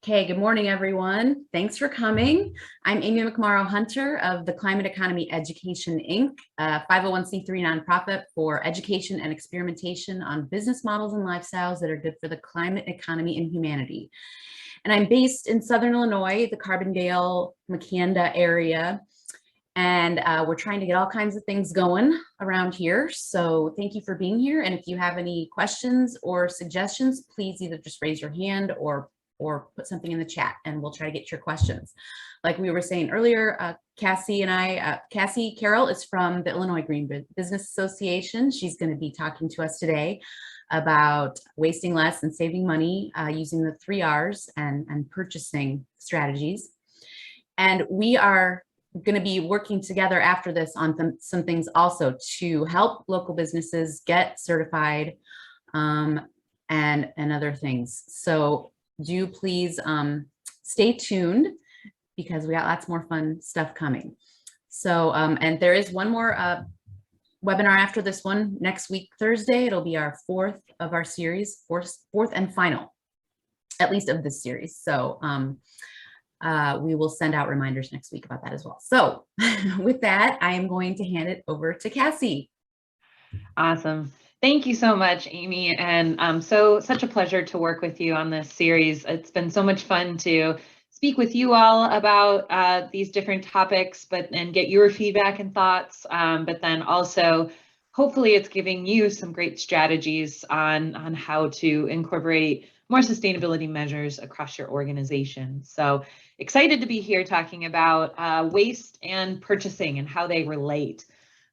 Okay, good morning, everyone. Thanks for coming. I'm Amy McMorrow Hunter of the Climate Economy Education, Inc., a 501c3 nonprofit for education and experimentation on business models and lifestyles that are good for the climate, economy, and humanity. And I'm based in Southern Illinois, the Carbondale, Macanda area. And we're trying to get all kinds of things going around here. So thank you for being here. And if you have any questions or suggestions, please either just raise your hand or put something in the chat and we'll try to get your questions. Like we were saying earlier, Cassie Carroll is from the Illinois Green Business Association. She's going to be talking to us today about wasting less and saving money using the 3 R's and purchasing strategies. And we are going to be working together after this on some things also to help local businesses get certified and other things. So do please stay tuned because we got lots more fun stuff coming. So, and there is one more webinar after this one next week, Thursday. It'll be our fourth of our series, fourth and final, at least of this series. So we will send out reminders next week about that as well. So with that, I am going to hand it over to Cassie. Awesome. Thank you so much, Amy. And such a pleasure to work with you on this series. It's been so much fun to speak with you all about these different topics, and get your feedback and thoughts. But then also, hopefully it's giving you some great strategies on how to incorporate more sustainability measures across your organization. So excited to be here talking about waste and purchasing and how they relate.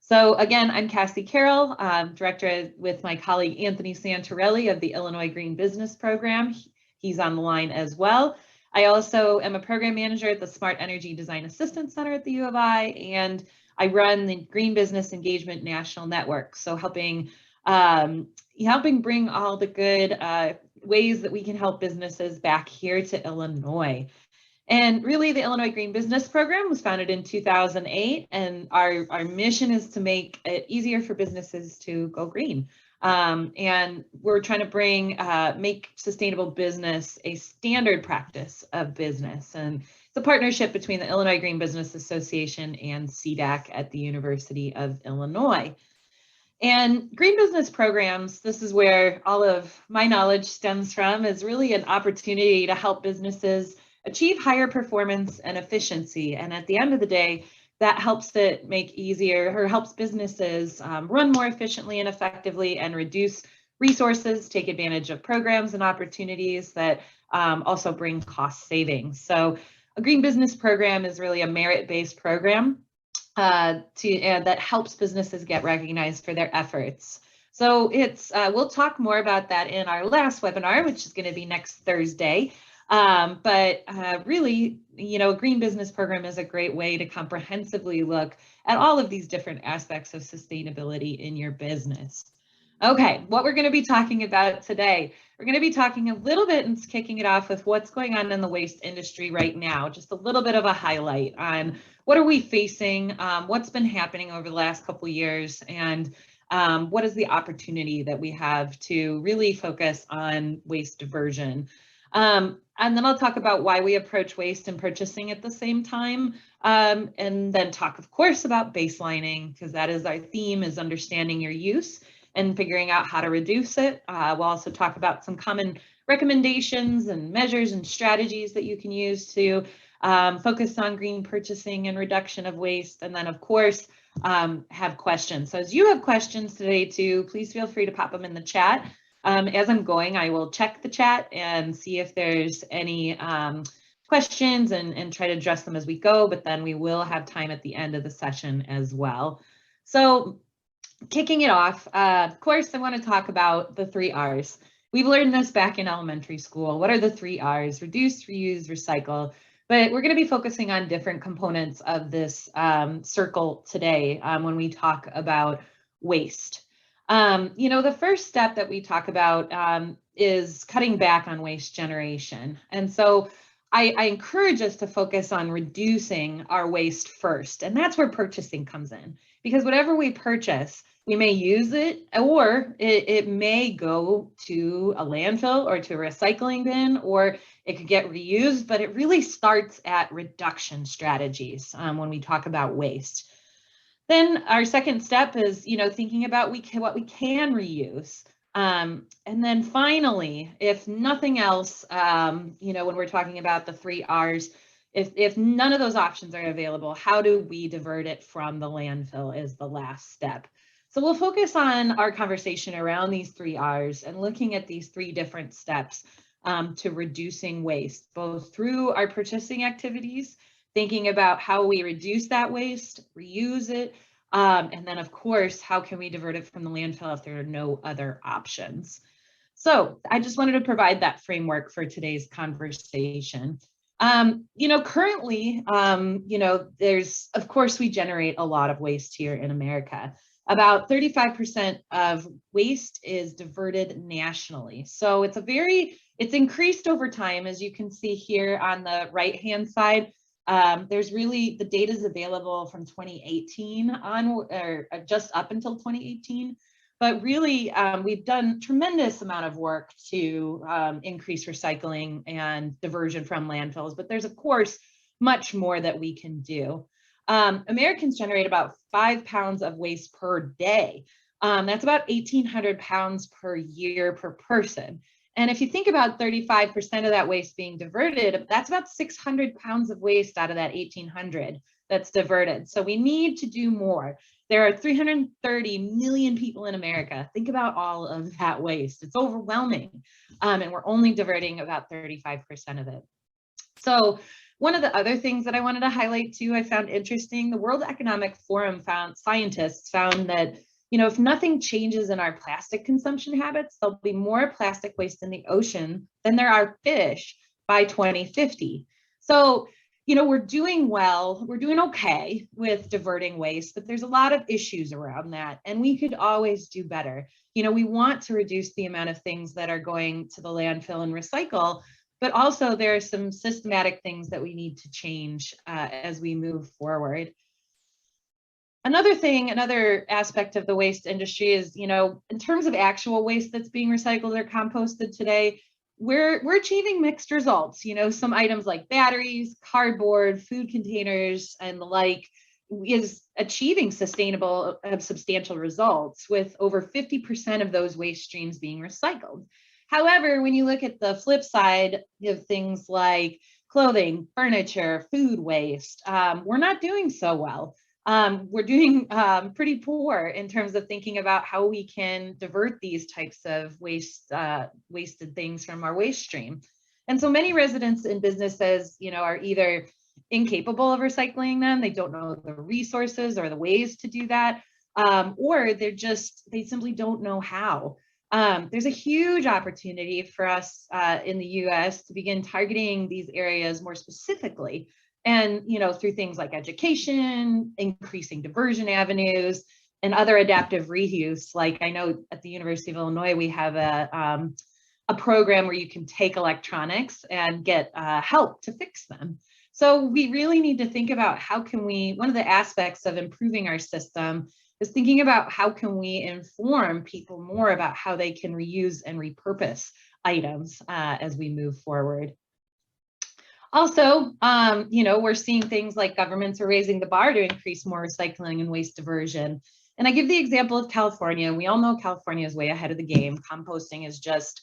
So again, I'm Cassie Carroll, director with my colleague Anthony Santorelli of the Illinois Green Business Program. He's on the line as well. I also am a program manager at the Smart Energy Design Assistance Center at the U of I, and I run the Green Business Engagement National Network. So helping bring all the good ways that we can help businesses back here to Illinois. And really, the Illinois Green Business Program was founded in 2008, and our mission is to make it easier for businesses to go green. And we're trying to make sustainable business a standard practice of business. And it's a partnership between the Illinois Green Business Association and CDAC at the University of Illinois. And green business programs, this is where all of my knowledge stems from, is really an opportunity to help businesses achieve higher performance and efficiency. And at the end of the day, that helps it make easier, or helps businesses run more efficiently and effectively and reduce resources, take advantage of programs and opportunities that also bring cost savings. So a green business program is really a merit-based program that helps businesses get recognized for their efforts. So we'll talk more about that in our last webinar, which is going to be next Thursday. Really, a green business program is a great way to comprehensively look at all of these different aspects of sustainability in your business. Okay, what we're going to be talking about today, we're going to be talking a little bit and kicking it off with what's going on in the waste industry right now, just a little bit of a highlight on what are we facing, what's been happening over the last couple of years, and what is the opportunity that we have to really focus on waste diversion. And then I'll talk about why we approach waste and purchasing at the same time, and then talk, of course, about baselining, because that is our theme, is understanding your use and figuring out how to reduce it. We'll also talk about some common recommendations and measures and strategies that you can use to focus on green purchasing and reduction of waste, and then, of course, have questions. So as you have questions today too, please feel free to pop them in the chat. As I'm going, I will check the chat and see if there's any questions and try to address them as we go, but then we will have time at the end of the session as well. So kicking it off, of course, I want to talk about the 3 R's. We've learned this back in elementary school. What are the 3 R's? Reduce, reuse, recycle. But we're going to be focusing on different components of this circle today when we talk about waste. The first step that we talk about is cutting back on waste generation. And so I encourage us to focus on reducing our waste first. And that's where purchasing comes in. because whatever we purchase, we may use it, or it may go to a landfill or to a recycling bin, or it could get reused, but it really starts at reduction strategies when we talk about waste. Then our second step is, thinking about what we can reuse. And then finally, if nothing else, when we're talking about the 3 R's, if none of those options are available, how do we divert it from the landfill is the last step. So we'll focus on our conversation around these 3 R's and looking at these 3 different steps to reducing waste, both through our purchasing activities, thinking about how we reduce that waste, reuse it, and then of course, how can we divert it from the landfill if there are no other options? So I just wanted to provide that framework for today's conversation. Currently, there's, of course, we generate a lot of waste here in America. About 35% of waste is diverted nationally. So it's increased over time, as you can see here on the right-hand side. There's really, the data is available from 2018 on, or just up until 2018. But really, we've done tremendous amount of work to increase recycling and diversion from landfills, but there's, of course, much more that we can do. Americans generate about 5 pounds of waste per day. That's about 1,800 pounds per year per person. And if you think about 35% of that waste being diverted, that's about 600 pounds of waste out of that 1,800 that's diverted. So we need to do more. There are 330 million people in America. Think about all of that waste. It's overwhelming. And we're only diverting about 35% of it. So one of the other things that I wanted to highlight too, I found interesting, the World Economic Forum scientists found that, if nothing changes in our plastic consumption habits, there'll be more plastic waste in the ocean than there are fish by 2050. So, we're doing well, we're doing okay with diverting waste, but there's a lot of issues around that, and we could always do better. We want to reduce the amount of things that are going to the landfill and recycle, but also there are some systematic things that we need to change as we move forward. Another aspect of the waste industry is, in terms of actual waste that's being recycled or composted today, we're achieving mixed results. Some items like batteries, cardboard, food containers, and the like is achieving substantial results, with over 50% of those waste streams being recycled. However, when you look at the flip side of things like clothing, furniture, food waste, we're not doing so well. We're doing pretty poor in terms of thinking about how we can divert these types of wasted things from our waste stream. And so many residents and businesses, are either incapable of recycling them, they don't know the resources or the ways to do that, or they simply don't know how. There's a huge opportunity for us in the US to begin targeting these areas more specifically. And, through things like education, increasing diversion avenues, and other adaptive reuse. Like I know at the University of Illinois, we have a program where you can take electronics and get help to fix them. So we really need to think about one of the aspects of improving our system is thinking about how can we inform people more about how they can reuse and repurpose items as we move forward. Also, we're seeing things like governments are raising the bar to increase more recycling and waste diversion. And I give the example of California. We all know California is way ahead of the game. Composting is just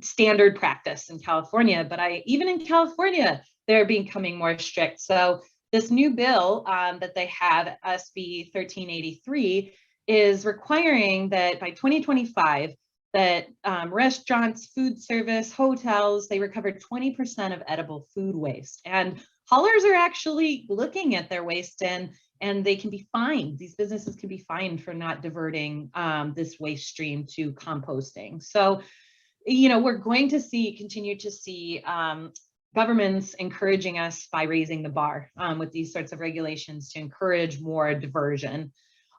standard practice in California, but even in California, they're becoming more strict. So this new bill that they have, SB 1383, is requiring that by 2025, that restaurants, food service, hotels, they recover 20% of edible food waste. And haulers are actually looking at their waste and they can be fined. These businesses can be fined for not diverting this waste stream to composting. So, we're going to continue to see governments encouraging us by raising the bar with these sorts of regulations to encourage more diversion.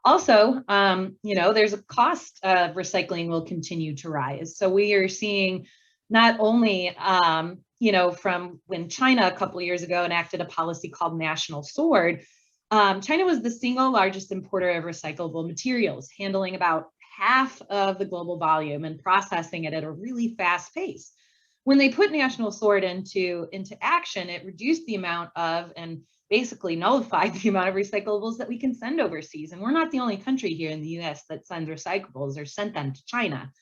Also, there's a cost of recycling will continue to rise. So we are seeing not only, from when China a couple of years ago enacted a policy called National Sword, China was the single largest importer of recyclable materials, handling about half of the global volume and processing it at a really fast pace. When they put National Sword into action, it reduced the amount of and basically nullified the amount of recyclables that we can send overseas. And we're not the only country here in the US that sends recyclables or sent them to China.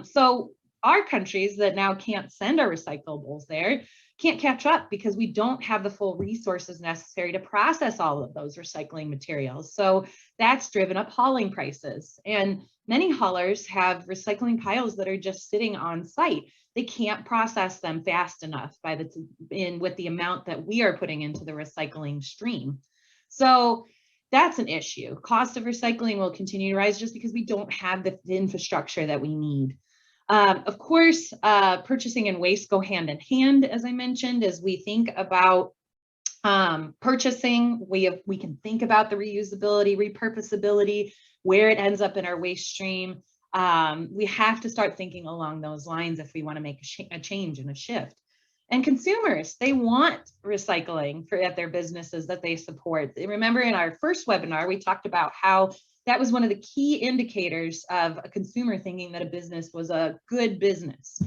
So our countries that now can't send our recyclables there can't catch up because we don't have the full resources necessary to process all of those recycling materials. So that's driven up hauling prices. And many haulers have recycling piles that are just sitting on site. They can't process them fast enough with the amount that we are putting into the recycling stream. So that's an issue. Cost of recycling will continue to rise just because we don't have the infrastructure that we need. Of course, purchasing and waste go hand in hand, as I mentioned, as we think about purchasing, we can think about the reusability, repurposability, where it ends up in our waste stream. We have to start thinking along those lines if we want to make a change and a shift. And consumers, they want recycling at their businesses that they support. Remember in our first webinar, we talked about how that was one of the key indicators of a consumer thinking that a business was a good business.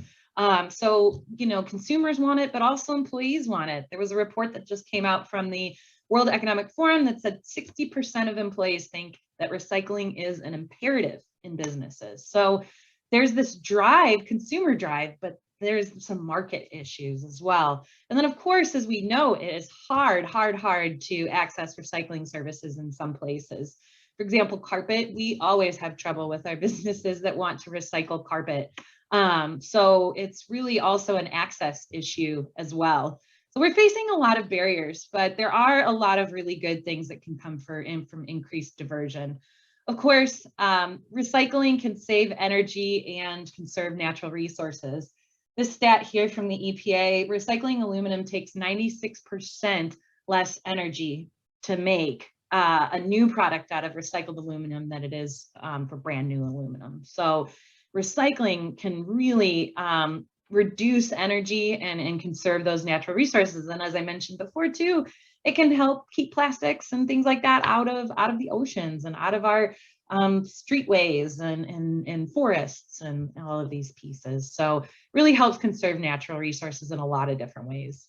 So, consumers want it, but also employees want it. There was a report that just came out from the World Economic Forum that said 60% of employees think that recycling is an imperative in businesses. So there's this drive, consumer drive, but there's some market issues as well. And then, of course, as we know, it is hard to access recycling services in some places. For example, carpet, we always have trouble with our businesses that want to recycle carpet. So it's really also an access issue as well. So we're facing a lot of barriers, but there are a lot of really good things that can come from increased diversion. Of course, recycling can save energy and conserve natural resources. This stat here from the EPA, recycling aluminum takes 96% less energy to make a new product out of recycled aluminum than it is for brand new aluminum. So recycling can really reduce energy and conserve those natural resources. And as I mentioned before too, it can help keep plastics and things like that out of the oceans and out of our streetways and forests and all of these pieces. So really helps conserve natural resources in a lot of different ways.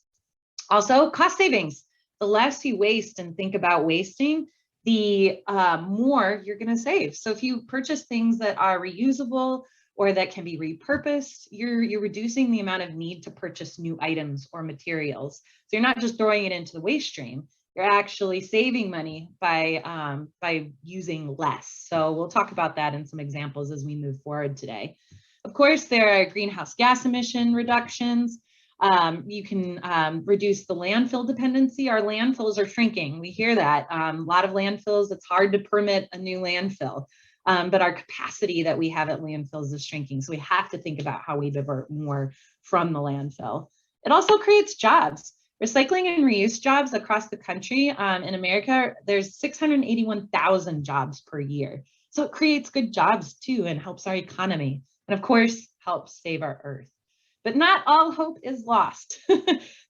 Also, cost savings. The less you waste and think about wasting, the more you're going to save. So if you purchase things that are reusable or that can be repurposed, you're reducing the amount of need to purchase new items or materials. So you're not just throwing it into the waste stream, you're actually saving money by using less. So we'll talk about that in some examples as we move forward today. Of course, there are greenhouse gas emission reductions. You can reduce the landfill dependency. Our landfills are shrinking. We hear that. A lot of landfills, it's hard to permit a new landfill, but our capacity that we have at landfills is shrinking. So we have to think about how we divert more from the landfill. It also creates jobs. Recycling and reuse jobs across the country. In America, there's 681,000 jobs per year. So it creates good jobs too and helps our economy. And of course, helps save our earth. But not all hope is lost.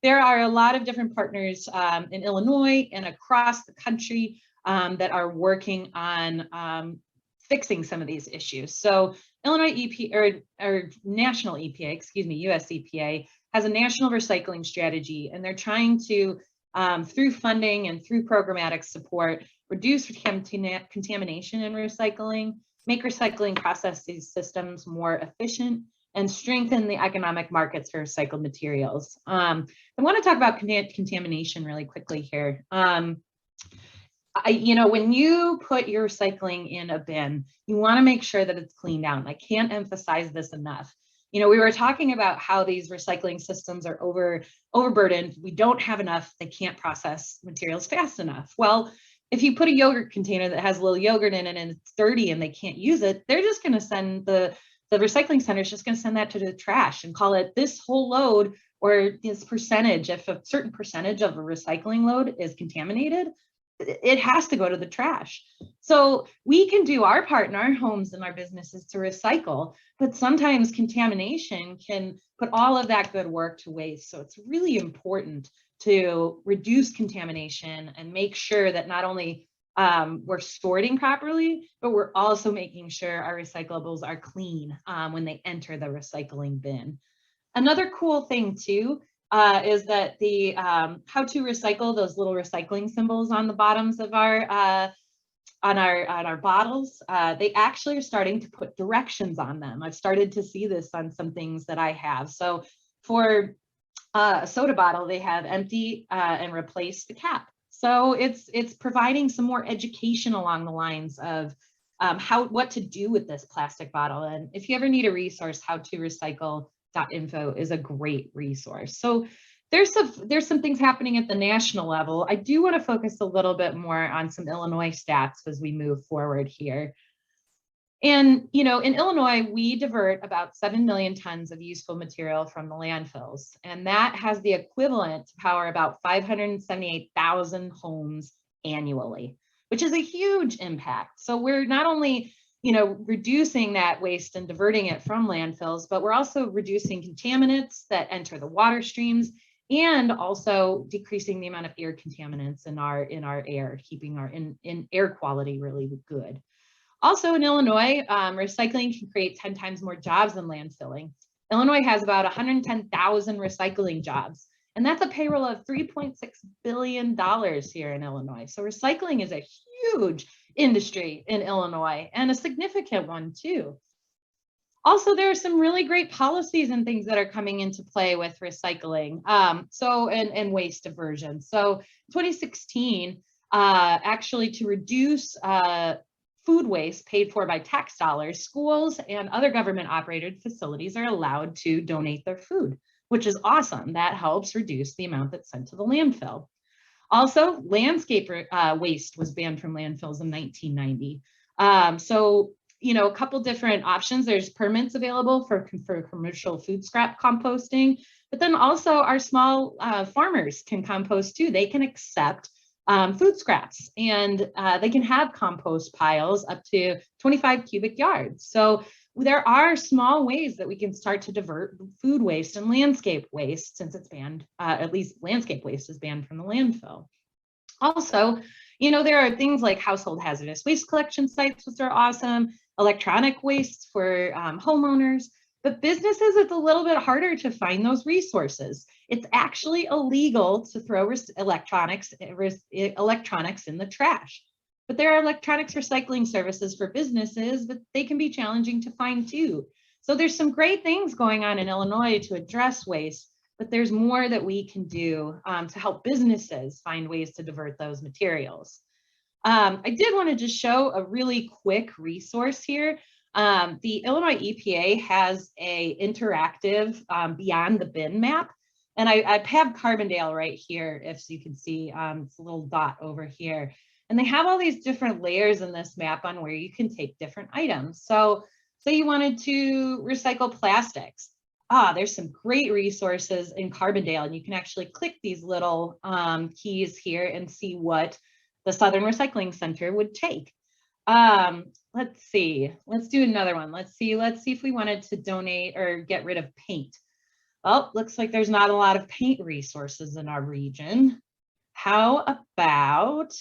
There are a lot of different partners in Illinois and across the country that are working on fixing some of these issues. So Illinois EPA, or National EPA, excuse me, US EPA, has a national recycling strategy, and they're trying to, through funding and through programmatic support, reduce contamination in recycling, make recycling processes systems more efficient, and strengthen the economic markets for recycled materials. I want to talk about contamination really quickly here. When you put your recycling in a bin, you want to make sure that it's cleaned out. I can't emphasize this enough. We were talking about how these recycling systems are overburdened. We don't have enough. They can't process materials fast enough. Well, if you put a yogurt container that has a little yogurt in it and it's dirty and they can't use it, they're just going to send the recycling center is just going to send that to the trash and call it this whole load or this percentage. If a certain percentage of a recycling load is contaminated, it has to go to the trash. So we can do our part in our homes and our businesses to recycle, but sometimes contamination can put all of that good work to waste. So it's really important to reduce contamination and make sure that not only we're sorting properly, but we're also making sure our recyclables are clean when they enter the recycling bin. Another cool thing too is that the how to recycle, those little recycling symbols on the bottoms of our on our bottles, they actually are starting to put directions on them. I've started to see this on some things that I have. So for a soda bottle, they have empty and replace the cap. So it's providing some more education along the lines of what to do with this plastic bottle. And if you ever need a resource, how to recycle.info is a great resource. So there's some things happening at the national level. I do want to focus a little bit more on some Illinois stats as we move forward here. And, you know, in Illinois, we divert about 7 million tons of useful material from the landfills, and that has the equivalent to power about 578,000 homes annually, which is a huge impact. So we're not only, you know, reducing that waste and diverting it from landfills, but we're also reducing contaminants that enter the water streams and also decreasing the amount of air contaminants in our air, keeping our in air quality really good. Also in Illinois, recycling can create 10 times more jobs than landfilling. Illinois has about 110,000 recycling jobs, and that's a payroll of $3.6 billion here in Illinois. So recycling is a huge industry in Illinois and a significant one too. Also, there are some really great policies and things that are coming into play with recycling and waste diversion. So 2016, actually to reduce food waste paid for by tax dollars, schools and other government operated facilities are allowed to donate their food, which is awesome. That helps reduce the amount that's sent to the landfill. Also, landscape waste was banned from landfills in 1990. So, you know, a couple different options. There's permits available for commercial food scrap composting, but then also our small farmers can compost too. They can accept food scraps, and they can have compost piles up to 25 cubic yards. So there are small ways that we can start to divert food waste and landscape waste, since it's banned, at least landscape waste is banned from the landfill. Also, you know, there are things like household hazardous waste collection sites, which are awesome, electronic waste for homeowners. But businesses, it's a little bit harder to find those resources. It's actually illegal to throw electronics in the trash. But there are electronics recycling services for businesses, but they can be challenging to find too. So there's some great things going on in Illinois to address waste, but there's more that we can do to help businesses find ways to divert those materials. I did want to just show a really quick resource here. The Illinois EPA has a interactive Beyond the Bin map, and I have Carbondale right here, if you can see, it's a little dot over here. And they have all these different layers in this map on where you can take different items. So say you wanted to recycle plastics. There's some great resources in Carbondale, and you can actually click these little keys here and see what the Southern Recycling Center would take. Let's see, let's do another one. Let's see if we wanted to donate or get rid of paint. Well, looks like there's not a lot of paint resources in our region. How about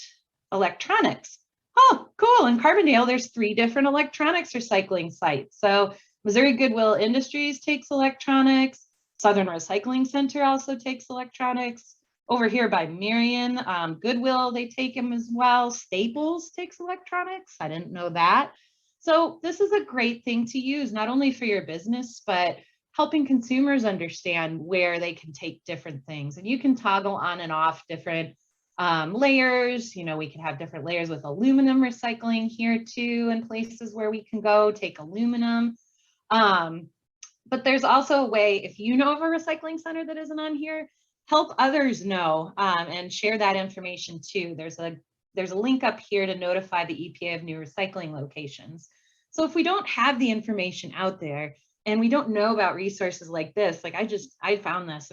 electronics? Oh, cool. In Carbondale, there's 3 different electronics recycling sites. So Missouri Goodwill Industries takes electronics. Southern Recycling Center also takes electronics. Over here by Marion, Goodwill, they take them as well. Staples takes electronics. I didn't know that. So this is a great thing to use, not only for your business, but helping consumers understand where they can take different things. And you can toggle on and off different layers. You know, we can have different layers with aluminum recycling here too, and places where we can go take aluminum. But there's also a way, if you know of a recycling center that isn't on here, help others know and share that information too. There's a link up here to notify the EPA of new recycling locations. So if we don't have the information out there and we don't know about resources like this, like I found this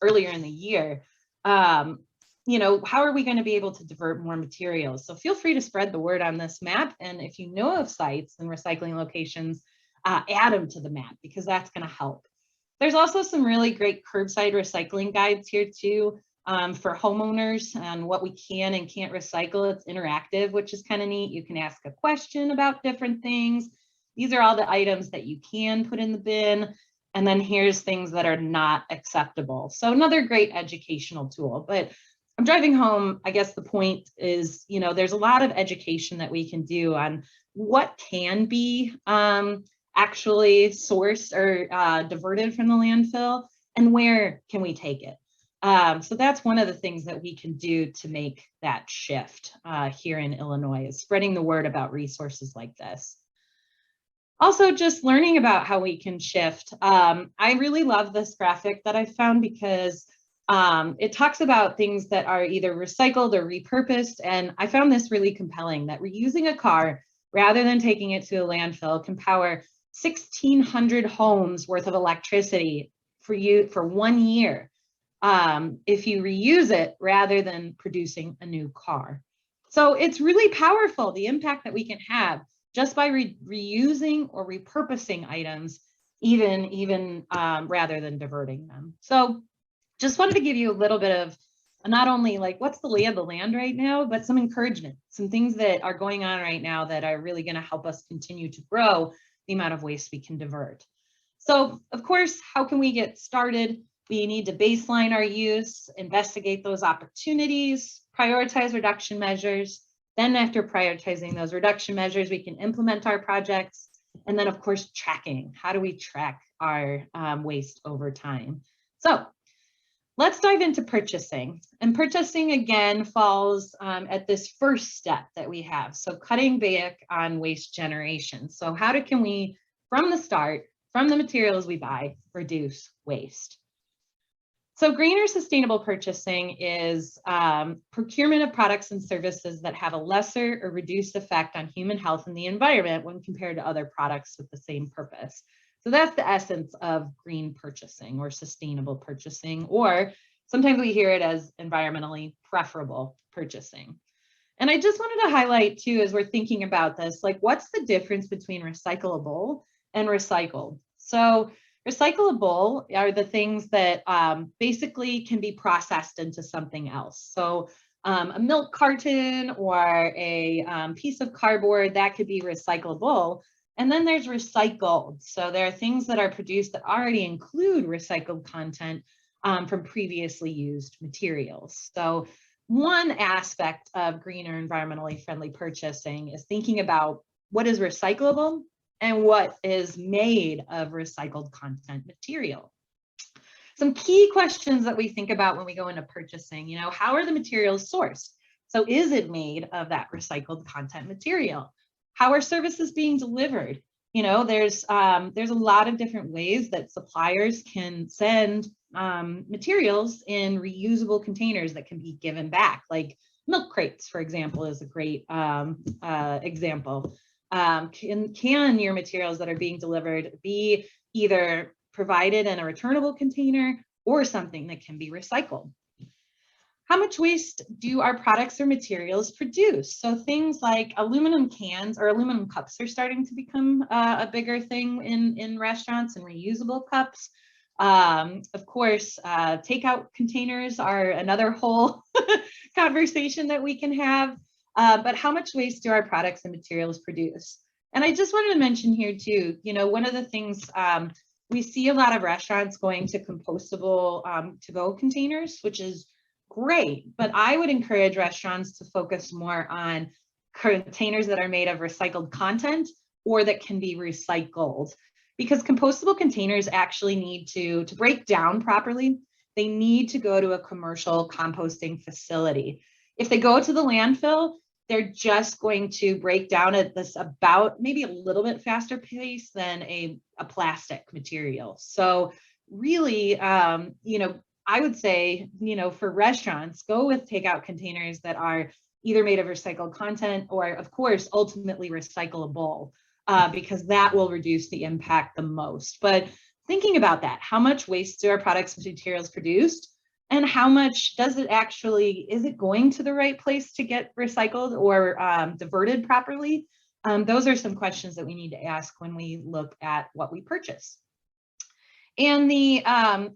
earlier in the year, you know, how are we going to be able to divert more materials? So feel free to spread the word on this map. And if you know of sites and recycling locations, add them to the map, because that's going to help. There's also some really great curbside recycling guides here too. for homeowners on what we can and can't recycle. It's interactive, which is kind of neat. You can ask a question about different things. These are all the items that you can put in the bin. And then here's things that are not acceptable. So another great educational tool. But I'm driving home. I guess the point is, there's a lot of education that we can do on what can be actually sourced or diverted from the landfill and where can we take it. So that's one of the things that we can do to make that shift here in Illinois, is spreading the word about resources like this. Also, just learning about how we can shift. I really love this graphic that I found because it talks about things that are either recycled or repurposed. And I found this really compelling, that reusing a car rather than taking it to a landfill can power 1,600 homes worth of electricity for 1 year. If you reuse it rather than producing a new car. So it's really powerful, the impact that we can have just by reusing or repurposing items, even rather than diverting them. So just wanted to give you a little bit of not only like what's the lay of the land right now, but some encouragement, some things that are going on right now that are really going to help us continue to grow the amount of waste we can divert. So of course, how can we get started? We need to baseline our use, investigate those opportunities, prioritize reduction measures. Then after prioritizing those reduction measures, we can implement our projects. And then of course, tracking. How do we track our waste over time? So let's dive into purchasing. And purchasing again falls at this first step that we have. So cutting back on waste generation. So how can we, from the start, from the materials we buy, reduce waste? So greener sustainable purchasing is procurement of products and services that have a lesser or reduced effect on human health and the environment when compared to other products with the same purpose. So that's the essence of green purchasing or sustainable purchasing, or sometimes we hear it as environmentally preferable purchasing. And I just wanted to highlight too, as we're thinking about this, like what's the difference between recyclable and recycled? So recyclable are the things that basically can be processed into something else. So a milk carton or a piece of cardboard, that could be recyclable. And then there's recycled. So there are things that are produced that already include recycled content from previously used materials. So one aspect of greener environmentally friendly purchasing is thinking about what is recyclable and what is made of recycled content material. Some key questions that we think about when we go into purchasing, how are the materials sourced? So is it made of that recycled content material? How are services being delivered? There's a lot of different ways that suppliers can send materials in reusable containers that can be given back, like milk crates, for example, is a great example. Can your materials that are being delivered be either provided in a returnable container or something that can be recycled? How much waste do our products or materials produce? So things like aluminum cans or aluminum cups are starting to become a bigger thing in restaurants, and reusable cups. Of course, takeout containers are another whole conversation that we can have. But how much waste do our products and materials produce? And I just wanted to mention here too, one of the things we see a lot of restaurants going to compostable to-go containers, which is great, but I would encourage restaurants to focus more on containers that are made of recycled content or that can be recycled, because compostable containers actually need to break down properly. They need to go to a commercial composting facility. If they go to the landfill, they're just going to break down at this about maybe a little bit faster pace than a plastic material. So really, I would say, for restaurants, go with takeout containers that are either made of recycled content or, of course, ultimately recyclable, because that will reduce the impact the most. But thinking about that, how much waste do our products and materials produced? And how much does it actually, is it going to the right place to get recycled or diverted properly? Those are some questions that we need to ask when we look at what we purchase. And the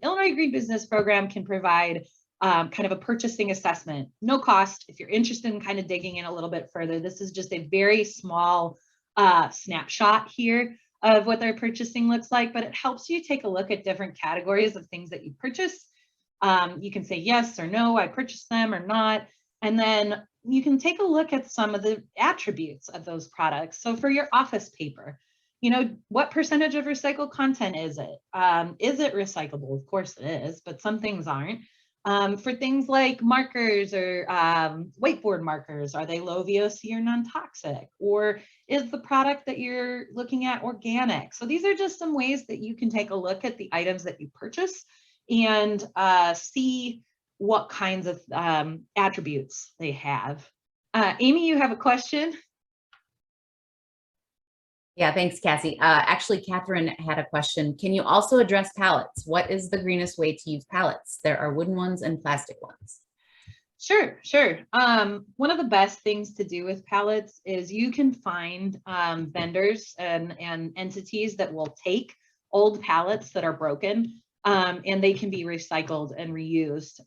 Illinois Green Business Program can provide kind of a purchasing assessment, no cost. If you're interested in kind of digging in a little bit further, this is just a very small snapshot here of what their purchasing looks like, but it helps you take a look at different categories of things that you purchase. You can say yes or no, I purchased them or not. And then you can take a look at some of the attributes of those products. So for your office paper, you know, what percentage of recycled content is it? Is it recyclable? Of course it is, but some things aren't. For things like markers or whiteboard markers, are they low VOC or non-toxic? Or is the product that you're looking at organic? So these are just some ways that you can take a look at the items that you purchase and see what kinds of attributes they have. Amy, you have a question? Yeah, thanks, Cassie. Actually, Catherine had a question. Can you also address pallets? What is the greenest way to use pallets? There are wooden ones and plastic ones. Sure. One of the best things to do with pallets is you can find vendors and entities that will take old pallets that are broken and they can be recycled and reused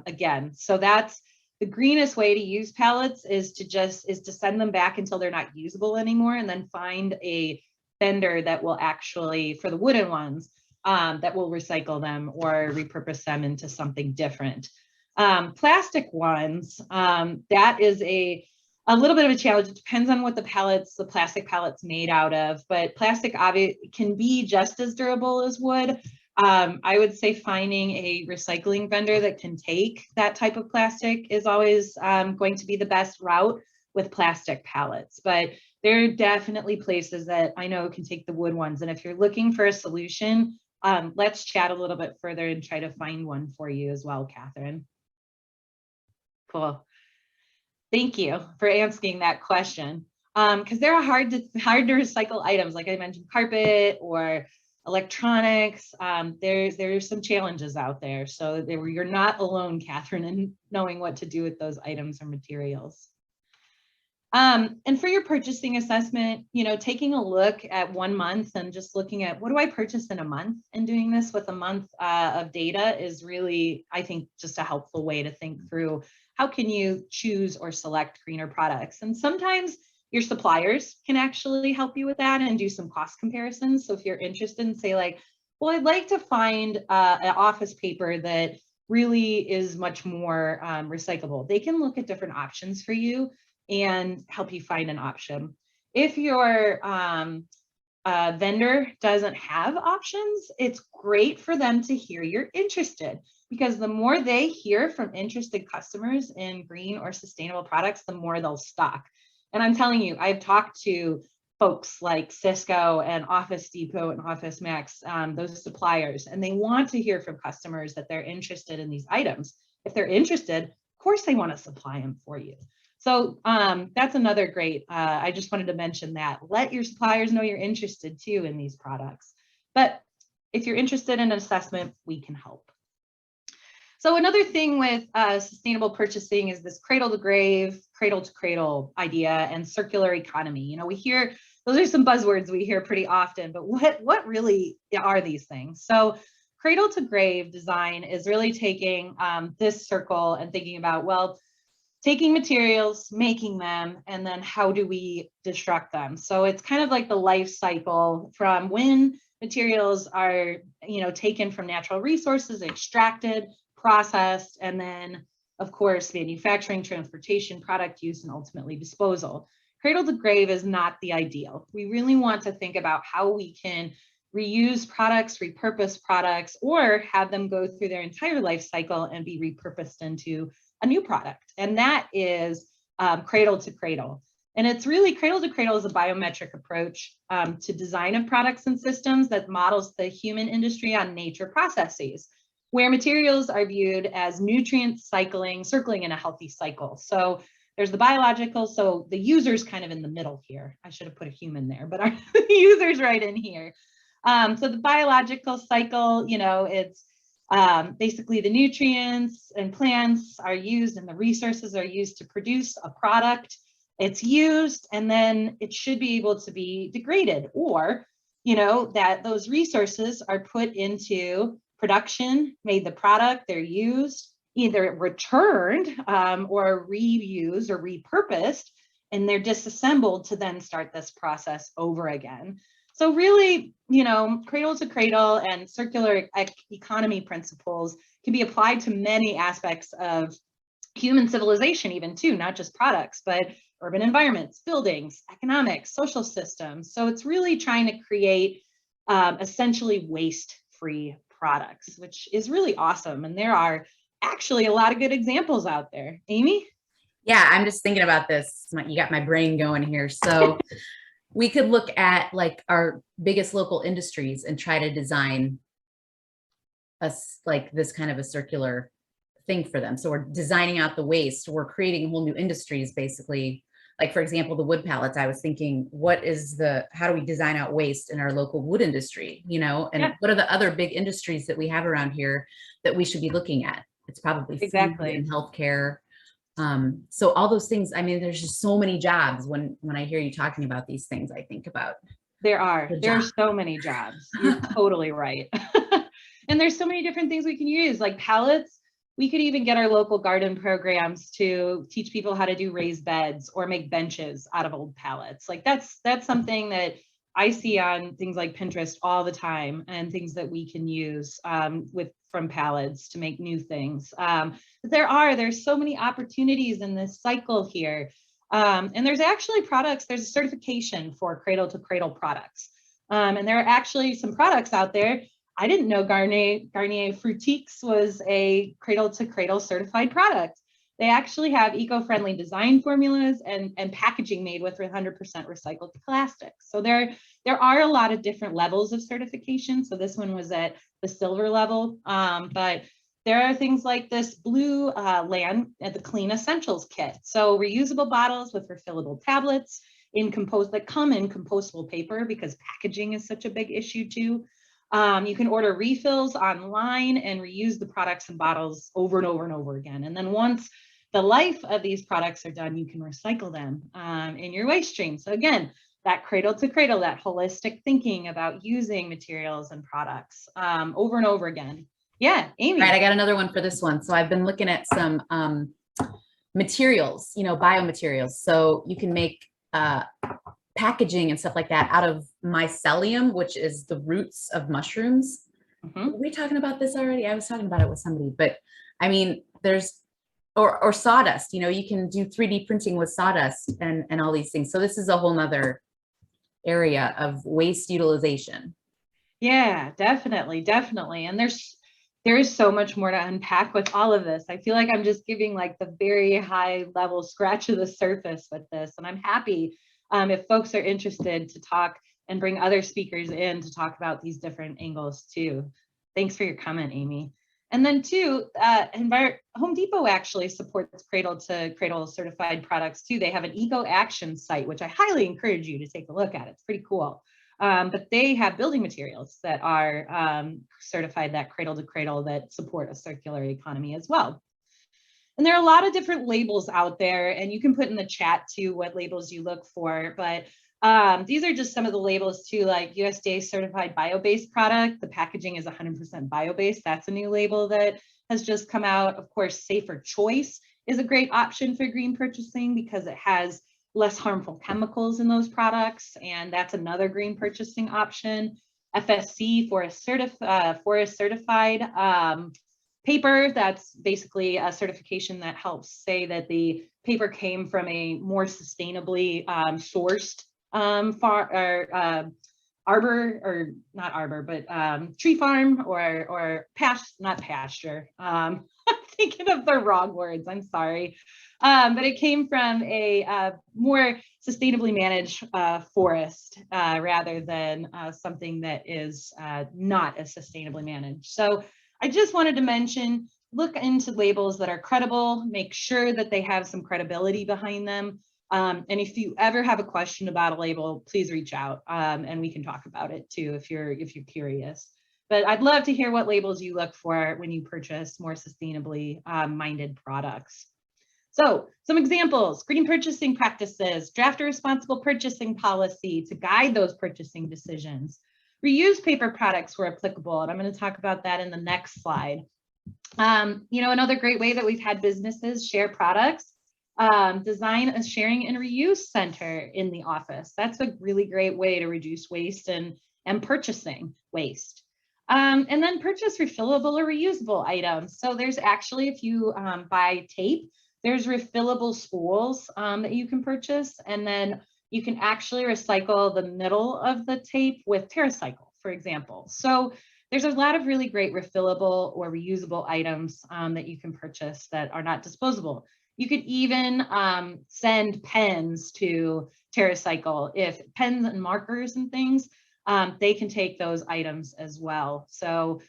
again. So that's the greenest way to use pallets is to send them back until they're not usable anymore, and then find a vendor that will actually, for the wooden ones, that will recycle them or repurpose them into something different. Plastic ones, that is a little bit of a challenge. It depends on what the plastic pallet's made out of, but plastic obviously can be just as durable as wood. I would say finding a recycling vendor that can take that type of plastic is always going to be the best route with plastic pallets. But there are definitely places that I know can take the wood ones. And if you're looking for a solution, let's chat a little bit further and try to find one for you as well, Catherine. Cool. Thank you for asking that question. Because there are hard to recycle items, like I mentioned, carpet or electronics. There's some challenges out there. So you're not alone, Catherine, in knowing what to do with those items or materials. And for your purchasing assessment, you know, taking a look at 1 month and just looking at what do I purchase in a month, and doing this with a month of data is really, I think, just a helpful way to think through how can you choose or select greener products. And sometimes your suppliers can actually help you with that and do some cost comparisons. So if you're interested in, say, like, well, I'd like to find an office paper that really is much more recyclable, they can look at different options for you and help you find an option. If your vendor doesn't have options, it's great for them to hear you're interested, because the more they hear from interested customers in green or sustainable products, the more they'll stock. And I'm telling you, I've talked to folks like Cisco and Office Depot and Office Max, those suppliers, and they want to hear from customers that they're interested in these items. If they're interested, of course they want to supply them for you. So that's another great, I just wanted to mention that. Let your suppliers know you're interested too in these products. But if you're interested in an assessment, we can help. So another thing with sustainable purchasing is this cradle to grave, cradle to cradle idea and circular economy. You know, we hear, those are some buzzwords we hear pretty often, but what really are these things? So cradle to grave design is really taking this circle and thinking about, well, taking materials, making them, and then how do we destruct them? So it's kind of like the life cycle from when materials are, you know, taken from natural resources, extracted, processed, and then, of course, manufacturing, transportation, product use, and ultimately disposal. Cradle to grave is not the ideal. We really want to think about how we can reuse products, repurpose products, or have them go through their entire life cycle and be repurposed into a new product. And that is cradle to cradle. And it's really, cradle to cradle is a biometric approach to design of products and systems that models the human industry on nature processes, where materials are viewed as nutrient circling in a healthy cycle. So there's the biological, so the user's kind of in the middle here. I should have put a human there, but our user's right in here. So the biological cycle, you know, it's basically the nutrients and plants are used and the resources are used to produce a product. It's used and then it should be able to be degraded, or, you know, that those resources are put into production, made the product, they're used, either returned or reused or repurposed, and they're disassembled to then start this process over again. So really, you know, cradle to cradle and circular economy principles can be applied to many aspects of human civilization even too, not just products, but urban environments, buildings, economics, social systems. So it's really trying to create essentially waste-free products, which is really awesome. And there are actually a lot of good examples out there. Amy? Yeah, I'm just thinking about this. You got my brain going here. So we could look at like our biggest local industries and try to design us like this kind of a circular thing for them. So we're designing out the waste. We're creating whole new industries, basically. Like, for example, the wood pallets, I was thinking, how do we design out waste in our local wood industry, you know? And what are the other big industries that we have around here that we should be looking at? It's probably food and healthcare. So all those things, I mean, there's just so many jobs. When I hear you talking about these things, I think about there's so many jobs. You're totally right. And there's so many different things we can use, like pallets. We could even get our local garden programs to teach people how to do raised beds or make benches out of old pallets. Like that's something that I see on things like Pinterest all the time, and things that we can use from pallets to make new things. But there's so many opportunities in this cycle here. And there's actually there's a certification for cradle to cradle products. And there are actually some products out there. I didn't know Garnier Fructiques was a cradle to cradle certified product. They actually have eco-friendly design formulas and packaging made with 100% recycled plastic. So there are a lot of different levels of certification. So this one was at the silver level, but there are things like this blue land at the Clean Essentials kit. So reusable bottles with refillable tablets that come in compostable paper, because packaging is such a big issue too. You can order refills online and reuse the products and bottles over and over and over again. And then once the life of these products are done, you can recycle them in your waste stream. So again, that cradle to cradle, that holistic thinking about using materials and products over and over again. Yeah, Amy. All right, I got another one for this one. So I've been looking at some materials, biomaterials. So you can make packaging and stuff like that out of mycelium, which is the roots of mushrooms. Were we talking about this already? I was talking about it with somebody, but I mean, or sawdust, you can do 3D printing with sawdust and all these things. So this is a whole nother area of waste utilization. Yeah, definitely. And there is so much more to unpack with all of this. I feel like I'm just giving like the very high level scratch of the surface with this. And I'm happy if folks are interested to talk and bring other speakers in to talk about these different angles too. Thanks for your comment, Amy. And then too, Home Depot actually supports cradle to cradle certified products too. They have an eco action site, which I highly encourage you to take a look at. It's pretty cool. But they have building materials that are certified that cradle to cradle that support a circular economy as well. And there are a lot of different labels out there, and you can put in the chat too what labels you look for. But these are just some of the labels too, like USDA certified bio-based product. The packaging is 100% bio-based. That's a new label that has just come out. Of course, Safer Choice is a great option for green purchasing because it has less harmful chemicals in those products, and that's another green purchasing option. FSC Forest Certified paper, that's basically a certification that helps say that the paper came from a more sustainably sourced tree farm or not pasture. I'm thinking of the wrong words, I'm sorry. But it came from a more sustainably managed forest rather than something that is not as sustainably managed. So I just wanted to mention, look into labels that are credible, make sure that they have some credibility behind them. And if you ever have a question about a label, please reach out and we can talk about it too if you're curious. But I'd love to hear what labels you look for when you purchase more sustainably minded products. So some examples: green purchasing practices, draft a responsible purchasing policy to guide those purchasing decisions. Reuse paper products where applicable, and I'm going to talk about that in the next slide. Another great way that we've had businesses share products, design a sharing and reuse center in the office. That's a really great way to reduce waste and purchasing waste. And then purchase refillable or reusable items. So there's actually, if you buy tape, there's refillable spools that you can purchase, and then you can actually recycle the middle of the tape with TerraCycle, for example. So there's a lot of really great refillable or reusable items that you can purchase that are not disposable. You could even send pens to TerraCycle. If pens and markers and things, they can take those items as well. So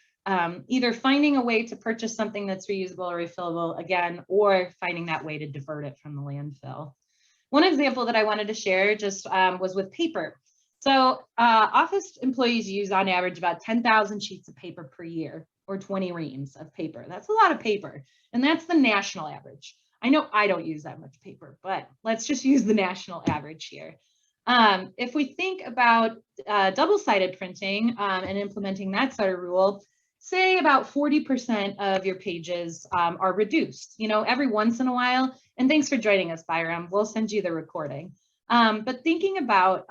either finding a way to purchase something that's reusable or refillable again, or finding that way to divert it from the landfill. One example that I wanted to share just was with paper. So office employees use on average about 10,000 sheets of paper per year, or 20 reams of paper. That's a lot of paper, and that's the national average. I know I don't use that much paper, but let's just use the national average here. If we think about double-sided printing and implementing that sort of rule, say about 40% of your pages are reduced, every once in a while. And thanks for joining us, Byram. We'll send you the recording. But thinking about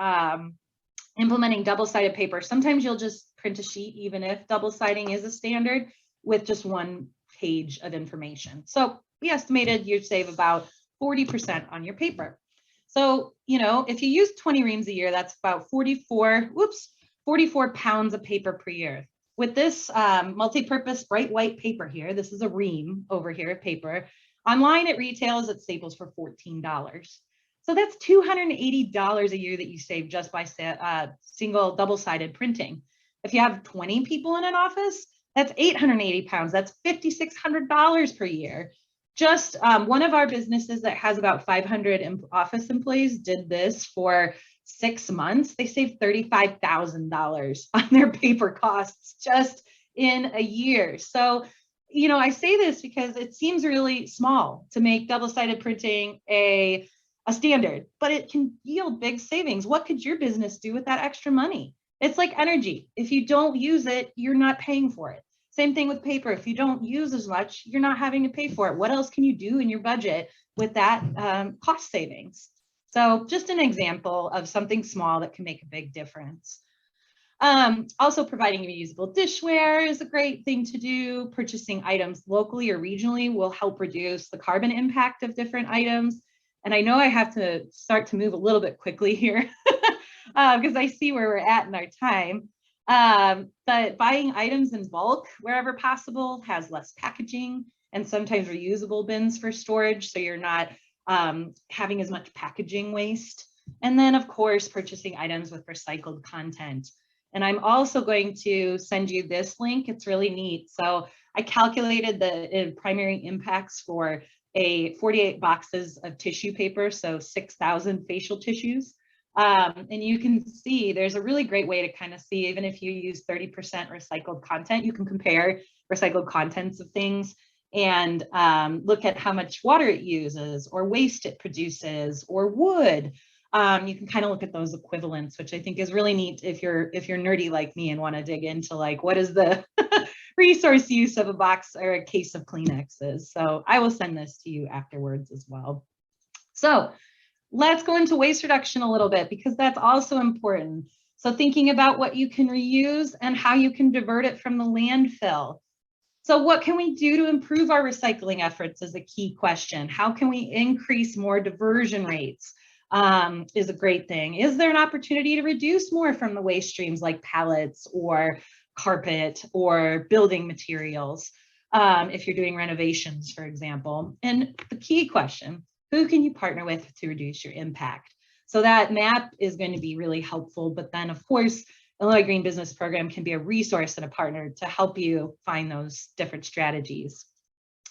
implementing double-sided paper, sometimes you'll just print a sheet, even if double-siding is a standard, with just one page of information. So we estimated you'd save about 40% on your paper. So, if you use 20 reams a year, that's about 44 pounds of paper per year. With this multi-purpose bright white paper here, this is a ream over here of paper. Online it retails at Staples for $14. So that's $280 a year that you save just by single double-sided printing. If you have 20 people in an office, that's 880 pounds. That's $5,600 per year. Just one of our businesses that has about 500 office employees did this for 6 months. They saved $35,000 on their paper costs just in a year. So, I say this because it seems really small to make double-sided printing a standard, but it can yield big savings. What could your business do with that extra money? It's like energy. If you don't use it, you're not paying for it. Same thing with paper. If you don't use as much, you're not having to pay for it. What else can you do in your budget with that cost savings? So just an example of something small that can make a big difference. Also, providing reusable dishware is a great thing to do. Purchasing items locally or regionally will help reduce the carbon impact of different items. And I know I have to start to move a little bit quickly here because I see where we're at in our time. But buying items in bulk wherever possible has less packaging and sometimes reusable bins for storage, so you're not having as much packaging waste. And then, of course, purchasing items with recycled content. And I'm also going to send you this link. It's really neat. So I calculated the primary impacts for 48 boxes of tissue paper, so 6,000 facial tissues. And you can see there's a really great way to kind of see, even if you use 30% recycled content, you can compare recycled contents of things and look at how much water it uses or waste it produces or wood. You can kind of look at those equivalents, which I think is really neat if you're nerdy like me and want to dig into like what is the resource use of a box or a case of Kleenexes. So I will send this to you afterwards as well. So let's go into waste reduction a little bit because that's also important. So thinking about what you can reuse and how you can divert it from the landfill. So what can we do to improve our recycling efforts is a key question. How can we increase more diversion rates is a great thing. Is there an opportunity to reduce more from the waste streams like pallets or carpet or building materials if you're doing renovations, for example? And the key question, who can you partner with to reduce your impact? So that map is going to be really helpful, but then of course, Illinois Green Business Program can be a resource and a partner to help you find those different strategies.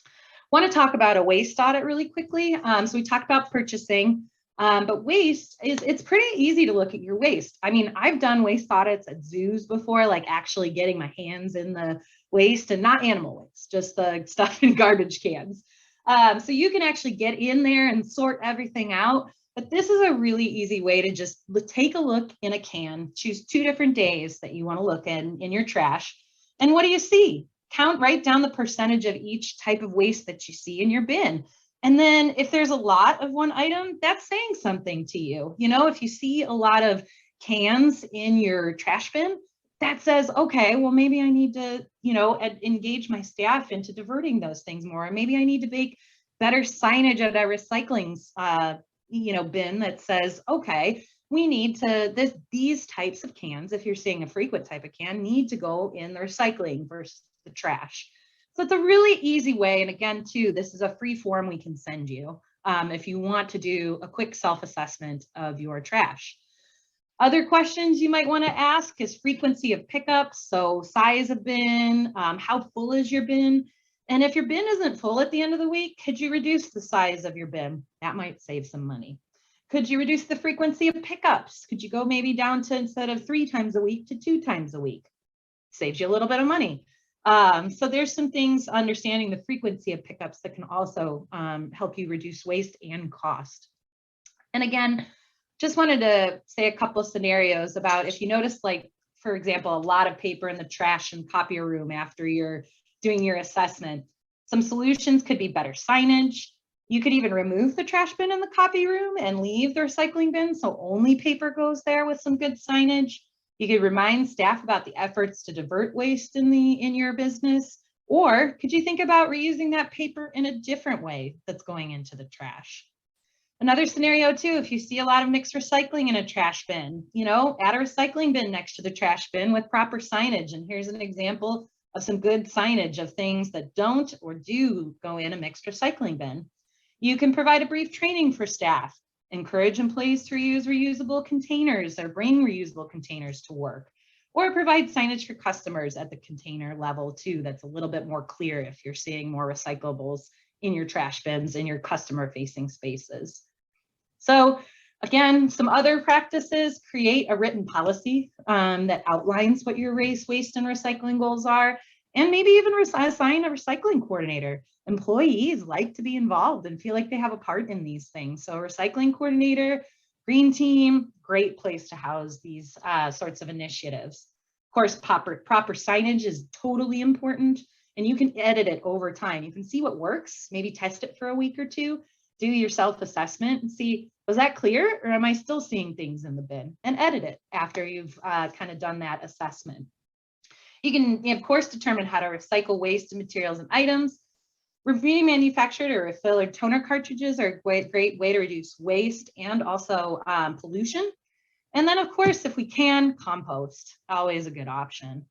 I want to talk about a waste audit really quickly. So we talked about purchasing, but waste it's pretty easy to look at your waste. I mean, I've done waste audits at zoos before, like actually getting my hands in the waste and not animal waste, just the stuff in garbage cans. So you can actually get in there and sort everything out. But this is a really easy way to just take a look in a can, choose 2 different days that you want to look in your trash. And what do you see? write down the percentage of each type of waste that you see in your bin. And then if there's a lot of one item, that's saying something to you. You know, if you see a lot of cans in your trash bin, that says, okay, well, maybe I need to, you know, engage my staff into diverting those things more. Or maybe I need to make better signage at our recycling, you know, bin that says, okay, we need to, these types of cans, if you're seeing a frequent type of can, need to go in the recycling versus the trash. So it's a really easy way. And again, too, this is a free form we can send you if you want to do a quick self-assessment of your trash. Other questions you might want to ask is frequency of pickups. So size of bin, how full is your bin? And if your bin isn't full at the end of the week, could you reduce the size of your bin? That might save some money. Could you reduce the frequency of pickups? Could you go maybe down to, instead of 3 times a week, to 2 times a week? Saves you a little bit of money. So there's some things, understanding the frequency of pickups, that can also help you reduce waste and cost. And again, just wanted to say a couple of scenarios about if you notice, like, for example, a lot of paper in the trash and copier room after you're doing your assessment. Some solutions could be better signage. You could even remove the trash bin in the copy room and leave the recycling bin, so only paper goes there with some good signage. You could remind staff about the efforts to divert waste in your business. Or could you think about reusing that paper in a different way that's going into the trash? Another scenario too, if you see a lot of mixed recycling in a trash bin, you know, add a recycling bin next to the trash bin with proper signage. And here's an example of some good signage of things that don't or do go in a mixed recycling bin. You can provide a brief training for staff, encourage employees to reuse reusable containers or bring reusable containers to work, or provide signage for customers at the container level too. That's a little bit more clear if you're seeing more recyclables in your trash bins in your customer facing spaces. So again, some other practices: create a written policy that outlines what your waste and recycling goals are, and maybe even assign a recycling coordinator. Employees like to be involved and feel like they have a part in these things. So recycling coordinator, green team, great place to house these sorts of initiatives. Of course, proper signage is totally important, and you can edit it over time. You can see what works, maybe test it for a week or two, do your self-assessment and see, was that clear, or am I still seeing things in the bin? And edit it after you've kind of done that assessment. You can, of course, determine how to recycle waste materials and items. Remanufactured or refilled toner cartridges are a great way to reduce waste and also pollution. And then, of course, if we can, compost, always a good option.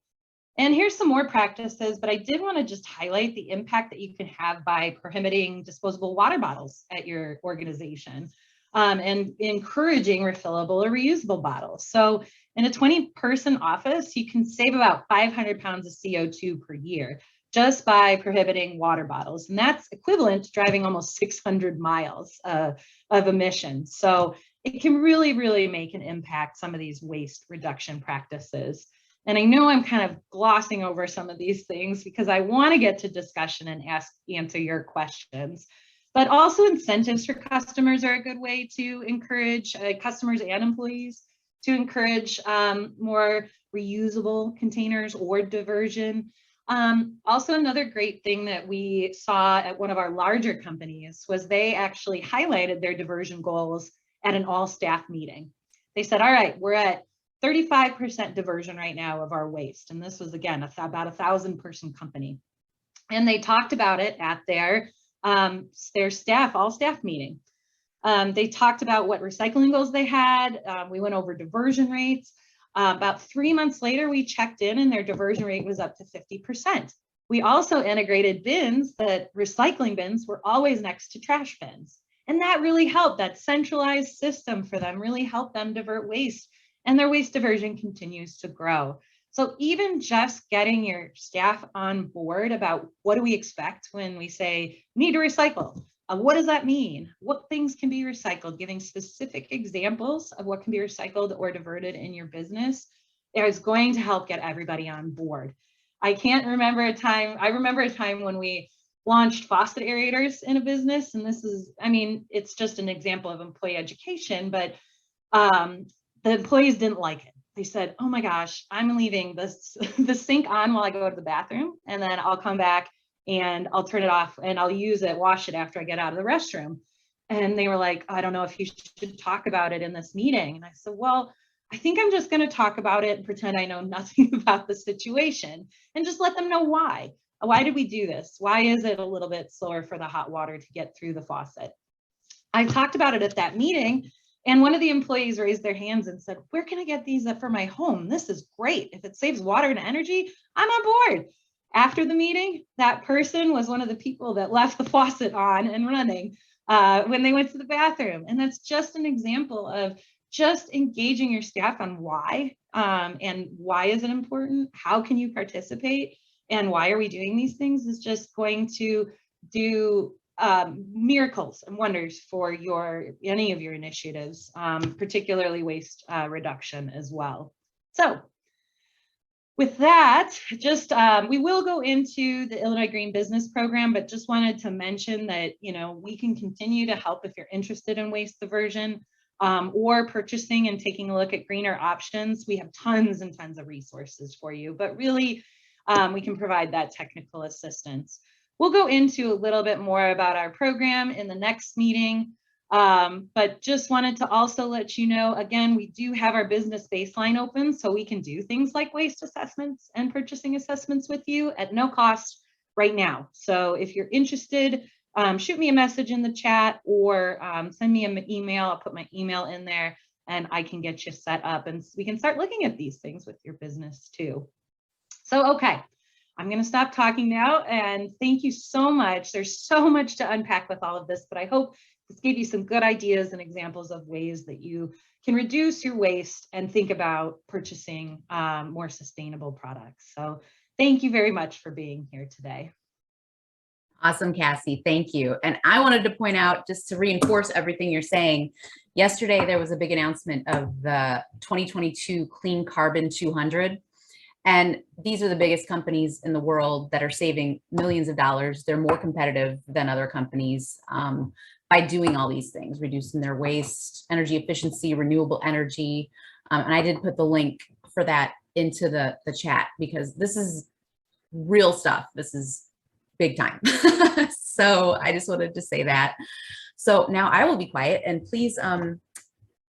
And here's some more practices, but I did want to just highlight the impact that you can have by prohibiting disposable water bottles at your organization and encouraging refillable or reusable bottles. So in a 20-person office, you can save about 500 pounds of CO2 per year just by prohibiting water bottles. And that's equivalent to driving almost 600 miles of emissions. So it can really, really make an impact, some of these waste reduction practices. And I know I'm kind of glossing over some of these things because I want to get to discussion and answer your questions. But also incentives for customers are a good way to encourage customers and employees to encourage more reusable containers or diversion. Also, another great thing that we saw at one of our larger companies was they actually highlighted their diversion goals at an all-staff meeting. They said, all right, we're at 35% diversion right now of our waste. And this was, again, about a 1,000-person company. And they talked about it at their all-staff meeting. They talked about what recycling goals they had. We went over diversion rates. About 3 months later, we checked in and their diversion rate was up to 50%. We also integrated bins, that recycling bins were always next to trash bins. And that really helped. That centralized system for them really helped them divert waste, and their waste diversion continues to grow. So even just getting your staff on board about what do we expect when we say need to recycle? What does that mean? What things can be recycled? Giving specific examples of what can be recycled or diverted in your business is going to help get everybody on board. I remember a time when we launched faucet aerators in a business. And this is, I mean, it's just an example of employee education, but the employees didn't like it. they said, oh my gosh, I'm leaving this the sink on while I go to the bathroom, and then I'll come back and I'll turn it off and I'll use it, wash it after I get out of the restroom. And they were like, I don't know if you should talk about it in this meeting. And I said, well, I think I'm just going to talk about it and pretend I know nothing about the situation and just let them know why. Why did we do this? Why is it a little bit slower for the hot water to get through the faucet? I talked about it at that meeting, and one of the employees raised their hands and said, where can I get these for my home? This is great. If it saves water and energy, I'm on board. After the meeting, that person was one of the people that left the faucet on and running when they went to the bathroom. And that's just an example of just engaging your staff on why, and why is it important? How can you participate? And why are we doing these things is just going to do miracles and wonders for any of your initiatives, particularly waste reduction as well. So with that, just we will go into the Illinois Green Business Program, but just wanted to mention that, you know, we can continue to help if you're interested in waste diversion or purchasing and taking a look at greener options. We have tons and tons of resources for you, but really we can provide that technical assistance. We'll go into a little bit more about our program in the next meeting, but just wanted to also let you know, again, we do have our business baseline open, so we can do things like waste assessments and purchasing assessments with you at no cost right now. So if you're interested, shoot me a message in the chat or send me an email. I'll put my email in there and I can get you set up and we can start looking at these things with your business too. So, okay. I'm going to stop talking now and thank you so much. There's so much to unpack with all of this, but I hope this gave you some good ideas and examples of ways that you can reduce your waste and think about purchasing more sustainable products. So thank you very much for being here today. Awesome, Cassie. Thank you. And I wanted to point out, just to reinforce everything you're saying, yesterday there was a big announcement of the 2022 Clean Carbon 200. And these are the biggest companies in the world that are saving millions of dollars. They're more competitive than other companies by doing all these things, reducing their waste, energy efficiency, renewable energy. And I did put the link for that into the chat because this is real stuff. This is big time. So I just wanted to say that. So now I will be quiet and please,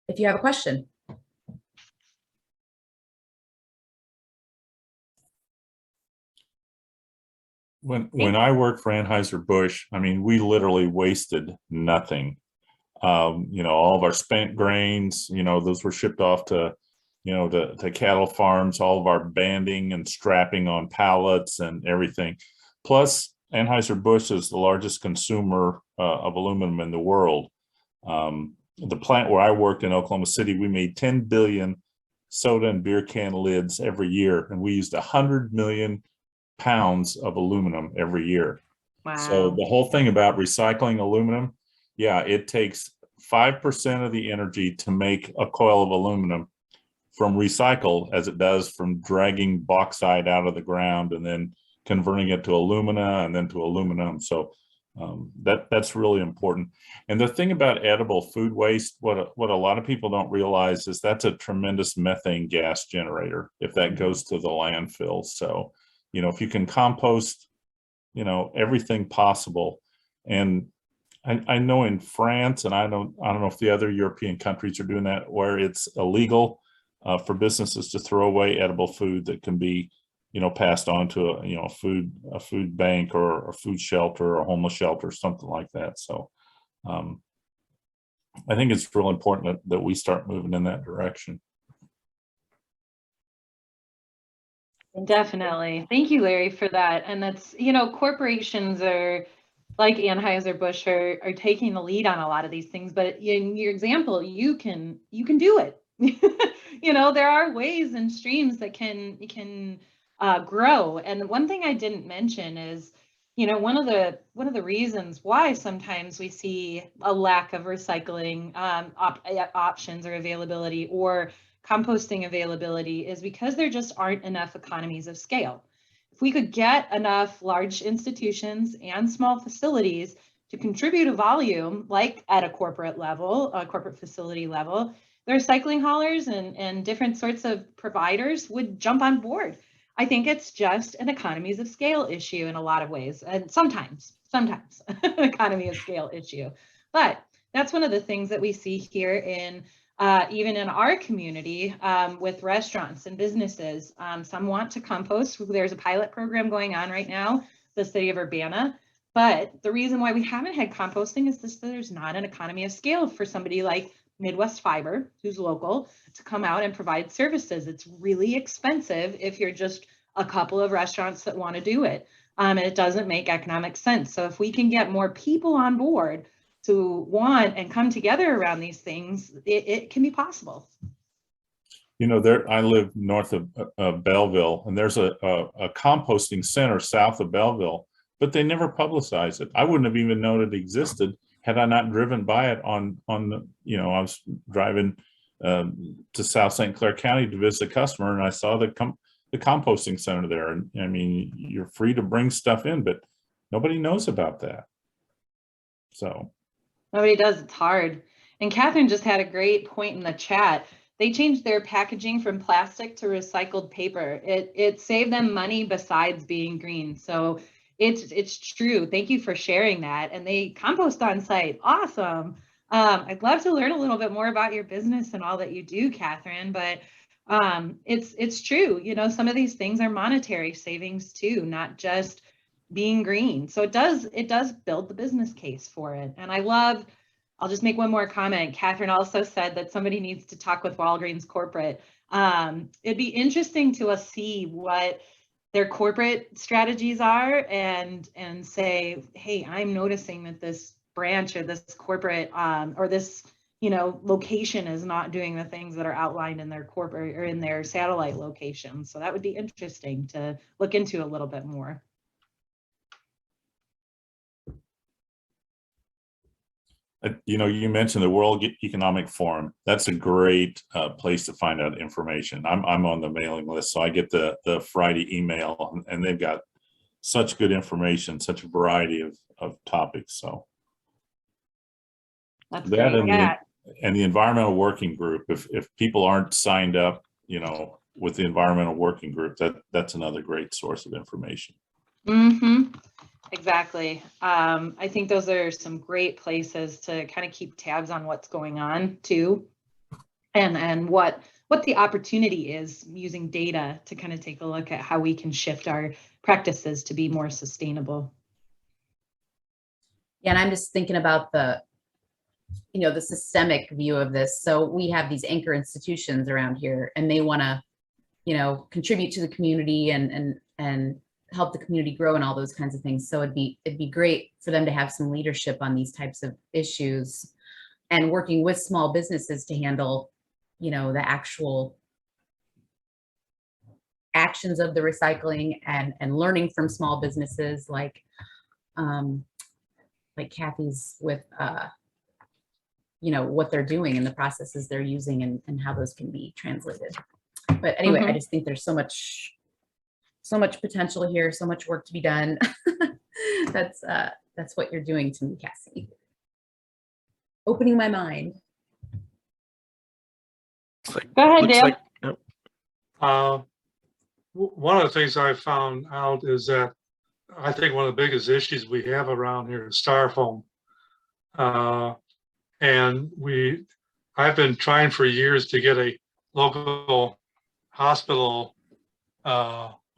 if you have a question. When I worked for Anheuser-Busch, I mean, we literally wasted nothing. You know, all of our spent grains, you know, those were shipped off to, you know, to cattle farms, all of our banding and strapping on pallets and everything. Plus, Anheuser-Busch is the largest consumer of aluminum in the world. The plant where I worked in Oklahoma City, we made 10 billion soda and beer can lids every year, and we used 100 million pounds of aluminum every year. Wow. So the whole thing about recycling aluminum, yeah, it takes 5% of the energy to make a coil of aluminum from recycle as it does from dragging bauxite out of the ground and then converting it to alumina and then to aluminum. So that's really important. And the thing about edible food waste, what a lot of people don't realize is that's a tremendous methane gas generator if that goes to the landfill. So, you know, if you can compost, you know, everything possible. And I know in France, and I don't know if the other European countries are doing that, where it's illegal for businesses to throw away edible food that can be, you know, passed on to a, you know, a food bank or a food shelter or a homeless shelter, something like that. So I think it's real important that we start moving in that direction. Definitely. Thank you, Larry, for that. And that's, you know, corporations are like Anheuser-Busch are taking the lead on a lot of these things, but in your example, you can do it. You know, there are ways and streams that can grow. And one thing I didn't mention is, you know, one of the reasons why sometimes we see a lack of recycling options or availability or composting availability is because there just aren't enough economies of scale. If we could get enough large institutions and small facilities to contribute a volume, like at a corporate level, a corporate facility level, the recycling haulers and different sorts of providers would jump on board. I think it's just an economies of scale issue in a lot of ways, and sometimes an economy of scale issue. But that's one of the things that we see here in even in our community with restaurants and businesses. Some want to compost. There's a pilot program going on right now, the city of Urbana. But the reason why we haven't had composting is that there's not an economy of scale for somebody like Midwest Fiber, who's local, to come out and provide services. It's really expensive if you're just a couple of restaurants that want to do it. And it doesn't make economic sense. So if we can get more people on board to want and come together around these things, it can be possible. You know, I live north of Belleville, and there's a composting center south of Belleville, but they never publicize it. I wouldn't have even known it existed had I not driven by it on the, you know, I was driving to South St. Clair County to visit a customer, and I saw the composting center there. And I mean, you're free to bring stuff in, but nobody knows about that. So. Nobody does, it's hard. And Catherine just had a great point in the chat. They changed their packaging from plastic to recycled paper. It saved them money besides being green. So it's true. Thank you for sharing that. And they compost on site. Awesome. I'd love to learn a little bit more about your business and all that you do, Catherine, but it's true. You know, some of these things are monetary savings too, not just being green. So it does build the business case for it. And I'll just make one more comment. Catherine also said that somebody needs to talk with Walgreens corporate. It'd be interesting to see what their corporate strategies are and say, hey, I'm noticing that this branch or this corporate or this, you know, location is not doing the things that are outlined in their corporate or in their satellite location. So that would be interesting to look into a little bit more. You know, you mentioned the World Economic Forum. That's a great place to find out information. I'm on the mailing list, so I get the Friday email, and they've got such good information, such a variety of topics. So that's that great. And the environmental working group. If people aren't signed up, you know, with the environmental working group, that's another great source of information. Mm-hmm. Exactly. I think those are some great places to kind of keep tabs on what's going on too, and what the opportunity is using data to kind of take a look at how we can shift our practices to be more sustainable. Yeah, and I'm just thinking about the systemic view of this. So we have these anchor institutions around here, and they want to, you know, contribute to the community and help the community grow and all those kinds of things. So it'd be great for them to have some leadership on these types of issues and working with small businesses to handle, you know, the actual actions of the recycling and learning from small businesses like Kathy's with, you know, what they're doing and the processes they're using and how those can be translated. But anyway, I just think there's so much potential here, so much work to be done. That's what you're doing to me, Cassie. Opening my mind. Go ahead, Dale. Yep. One of the things I found out is that I think one of the biggest issues we have around here is styrofoam. And I've been trying for years to get a local hospital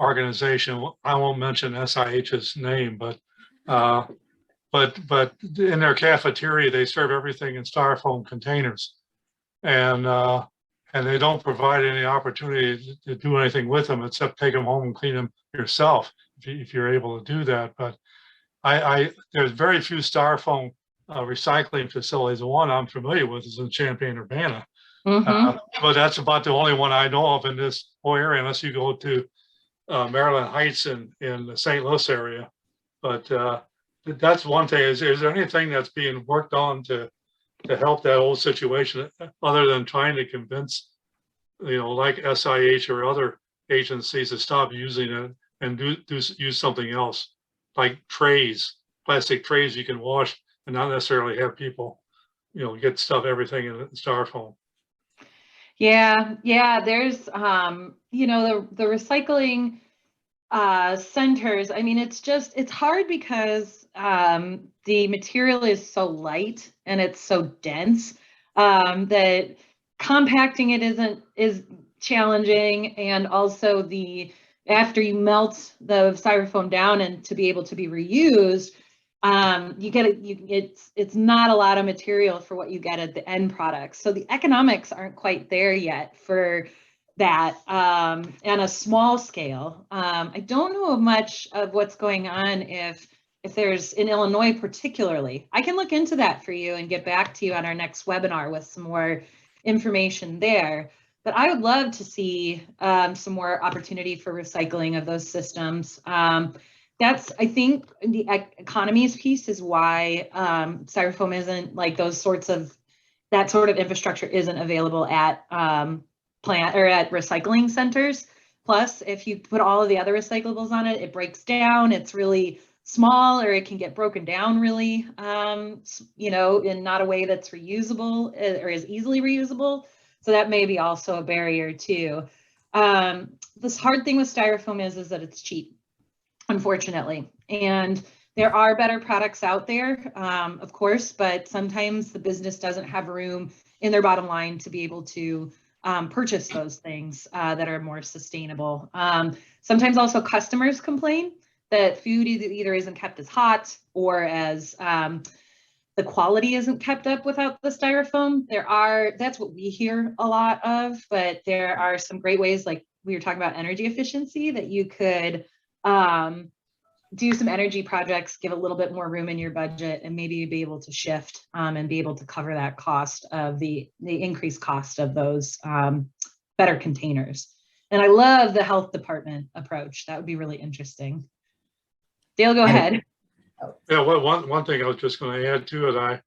organization. I won't mention SIH's name, but in their cafeteria they serve everything in styrofoam containers, and they don't provide any opportunity to do anything with them except take them home and clean them yourself if you're able to do that. But there's very few styrofoam recycling facilities. The one I'm familiar with is in Champaign-Urbana. But that's about the only one I know of in this whole area, unless you go to Maryland Heights in the St. Louis area. But that's one thing. Is there anything that's being worked on to help that whole situation, other than trying to convince, you know, like SIH or other agencies to stop using it and use something else, like trays, plastic trays you can wash and not necessarily have people, you know, get everything in styrofoam. Yeah. There's, the recycling centers. I mean, it's hard because the material is so light and it's so dense that compacting it is challenging. And also after you melt the styrofoam down and to be able to be reused, it's not a lot of material for what you get at the end product. So the economics aren't quite there yet for that on a small scale. I don't know much of what's going on if there's in Illinois particularly. I can look into that for you and get back to you on our next webinar with some more information there. But I would love to see some more opportunity for recycling of those systems. I think the economies piece is why Styrofoam isn't like that sort of infrastructure isn't available at plant or at recycling centers. Plus, if you put all of the other recyclables on it, it breaks down. It's really small, or it can get broken down really, in not a way that's reusable or is easily reusable. So that may be also a barrier too. This hard thing with Styrofoam is that it's cheap, unfortunately. And there are better products out there, of course, but sometimes the business doesn't have room in their bottom line to be able to purchase those things that are more sustainable. Sometimes also customers complain that food either isn't kept as hot or as the quality isn't kept up without the Styrofoam. That's what we hear a lot of, but there are some great ways, like we were talking about energy efficiency, that you could do some energy projects, give a little bit more room in your budget, and maybe be able to shift and be able to cover that cost of the increased cost of those better containers. And I love the health department approach. That would be really interesting. Dale, go ahead. Yeah, well, one thing I was just going to add to it,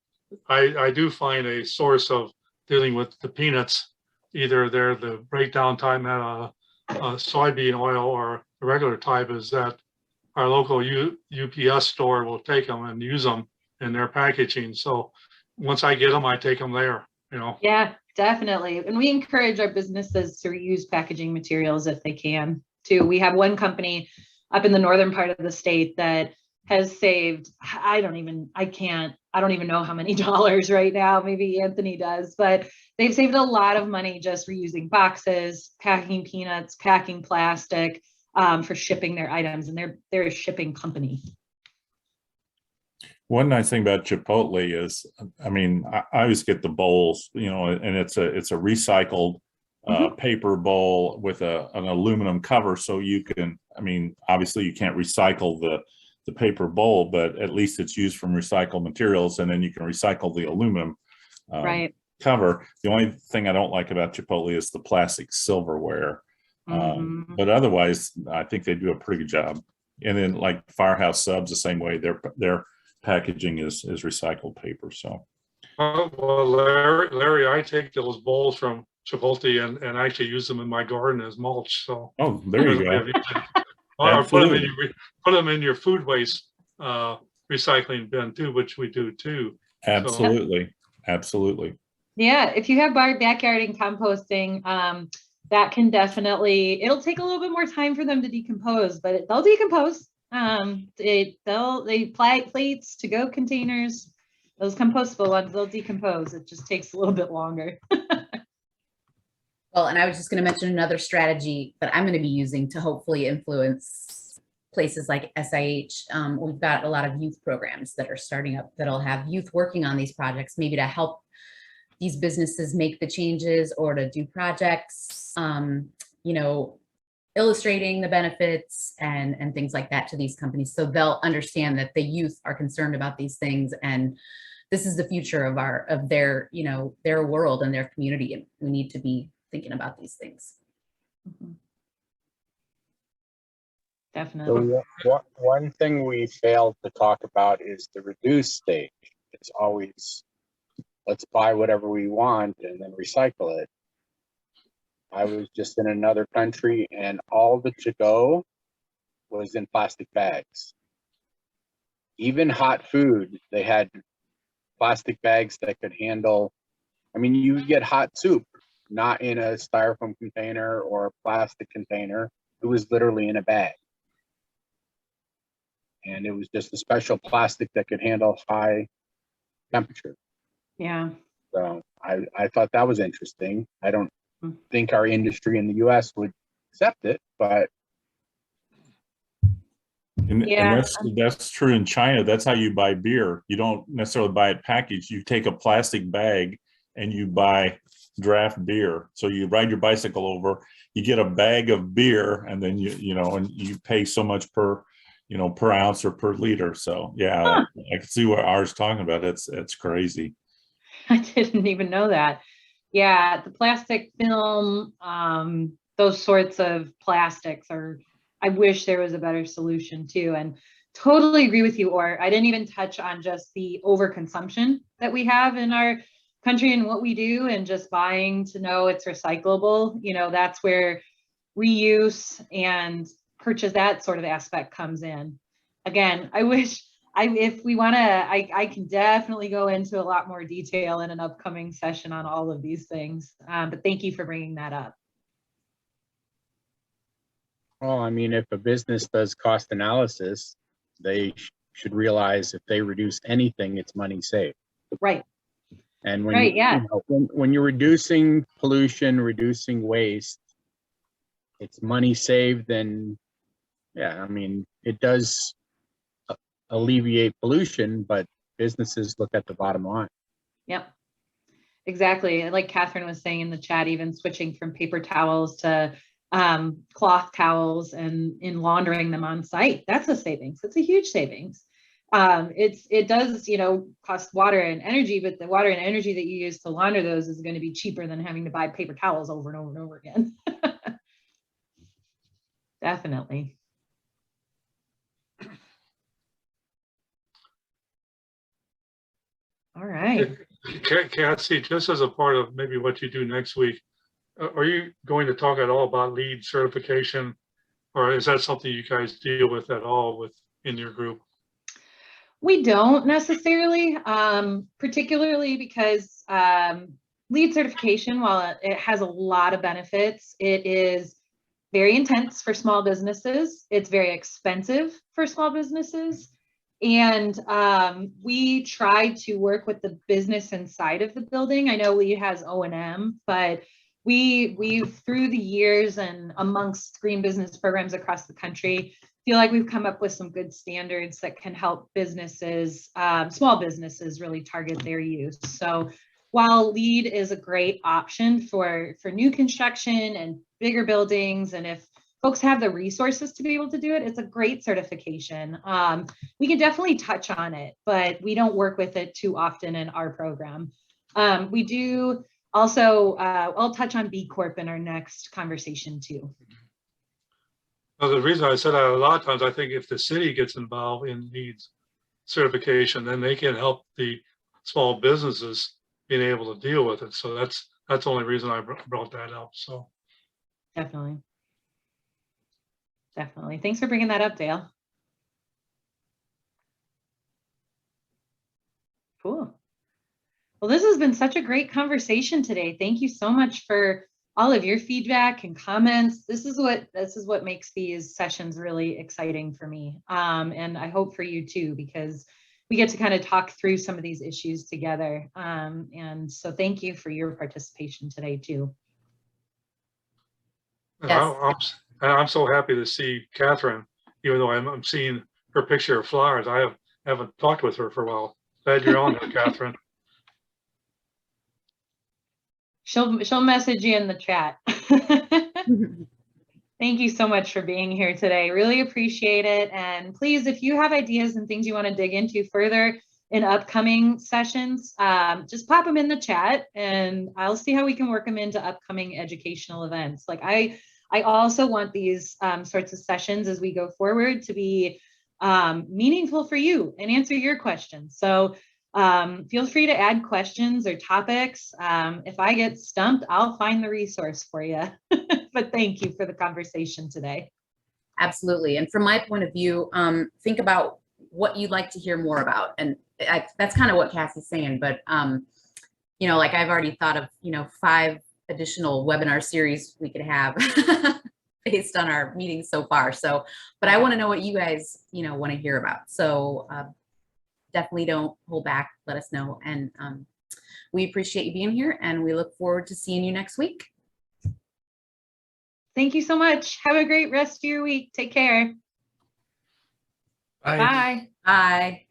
I do find a source of dealing with the peanuts. Either they're the breakdown type soybean oil, or the regular type, is that our local UPS store will take them and use them in their packaging. So once I get them, I take them there, Yeah, definitely. And we encourage our businesses to reuse packaging materials if they can too. We have one company up in the northern part of the state that has saved, I don't even know how many dollars right now, maybe Anthony does, but they've saved a lot of money just reusing boxes, packing peanuts, packing plastic for shipping their items, and they're a shipping company. One nice thing about Chipotle is, I mean, I always get the bowls, and it's a recycled paper bowl with an aluminum cover, so you can, I mean, obviously you can't recycle the paper bowl, but at least it's used from recycled materials, and then you can recycle the aluminum cover. The only thing I don't like about Chipotle is the plastic silverware, but otherwise I think they do a pretty good job. And then like Firehouse Subs, the same way, their packaging is recycled paper. So well, Larry, I take those bowls from Chipotle and actually use them in my garden as mulch. So there you go. Or put them in your food waste recycling bin too, which we do too. Absolutely. Yeah, if you have backyard and composting, that can definitely, it'll take a little bit more time for them to decompose, but they'll decompose. Plates, to-go containers, those compostable ones, they'll decompose. It just takes a little bit longer. Well, and I was just going to mention another strategy that I'm going to be using to hopefully influence places like SIH. We've got a lot of youth programs that are starting up that'll have youth working on these projects, maybe to help these businesses make the changes or to do projects, illustrating the benefits and things like that to these companies. So they'll understand that the youth are concerned about these things, and this is the future of their world and their community. And we need to be thinking about these things. Definitely. So one thing we failed to talk about is the reduce stage. It's always, let's buy whatever we want and then recycle it. I was just in another country and all the to-go was in plastic bags. Even hot food, they had plastic bags that could handle, I mean, you get hot soup not in a styrofoam container or a plastic container. It was literally in a bag. And it was just a special plastic that could handle high temperature. Yeah. So I thought that was interesting. I don't think our industry in the US would accept it, but And that's true in China. That's how you buy beer. You don't necessarily buy it packaged. You take a plastic bag and you buy draft beer. So you ride your bicycle over, you get a bag of beer, and then and you pay so much per ounce or per liter. So yeah, I can see what ours talking about. It's crazy. I didn't even know that. Yeah, the plastic film, those sorts of plastics are, I wish there was a better solution too. And totally agree with you, or I didn't even touch on just the overconsumption that we have in our country and what we do, and just buying to know it's recyclable. That's where reuse and purchase, that sort of aspect comes in. Again, I wish if we want to, I can definitely go into a lot more detail in an upcoming session on all of these things. But thank you for bringing that up. well, I mean, if a business does cost analysis, they should realize if they reduce anything, it's money saved. Right. And when Right, yeah. when you're reducing pollution, reducing waste, it's money saved. And yeah, I mean, it does alleviate pollution, but businesses look at the bottom line. Yep. Exactly. And like Catherine was saying in the chat, even switching from paper towels to cloth towels and in laundering them on site, that's a savings. It's a huge savings. It does, cost water and energy, but the water and energy that you use to launder those is going to be cheaper than having to buy paper towels over and over and over again. Definitely. All right. Cassie, just as a part of maybe what you do next week, are you going to talk at all about LEED certification, or is that something you guys deal with at all in your group? We don't necessarily, particularly because LEED certification, while it has a lot of benefits, it is very intense for small businesses. It's very expensive for small businesses. And we try to work with the business inside of the building. I know LEED has O&M, but we've through the years and amongst green business programs across the country, feel like we've come up with some good standards that can help businesses, small businesses, really target their use. So while LEED is a great option for new construction and bigger buildings, and if folks have the resources to be able to do it, it's a great certification. We can definitely touch on it, but we don't work with it too often in our program. We do also, I'll touch on B Corp in our next conversation too. Well, the reason I said that, a lot of times I think if the city gets involved in LEED certification, then they can help the small businesses being able to deal with it. So that's the only reason I brought that up. So Definitely. Definitely. Thanks for bringing that up, Dale. Cool. Well, this has been such a great conversation today. Thank you so much for all of your feedback and comments. This is what makes these sessions really exciting for me. And I hope for you too, because we get to kind of talk through some of these issues together. And so thank you for your participation today too. Yes. I'm so happy to see Catherine, even though I'm seeing her picture of flowers. I haven't talked with her for a while. Glad you're on there, Catherine. She'll message you in the chat. Thank you so much for being here today. Really appreciate it. And please, if you have ideas and things you want to dig into further in upcoming sessions, just pop them in the chat and I'll see how we can work them into upcoming educational events. Like I also want these sorts of sessions as we go forward to be meaningful for you and answer your questions. So feel free to add questions or topics. If I get stumped, I'll find the resource for you. But thank you for the conversation today. Absolutely. And from my point of view, think about what you'd like to hear more about. And that's kind of what Cassie's saying. But, like I've already thought of, 5 additional webinar series we could have based on our meetings so far. So, but I want to know what you guys, want to hear about. So definitely don't hold back. Let us know. And we appreciate you being here, and we look forward to seeing you next week. Thank you so much. Have a great rest of your week. Take care. Bye. Bye. Bye.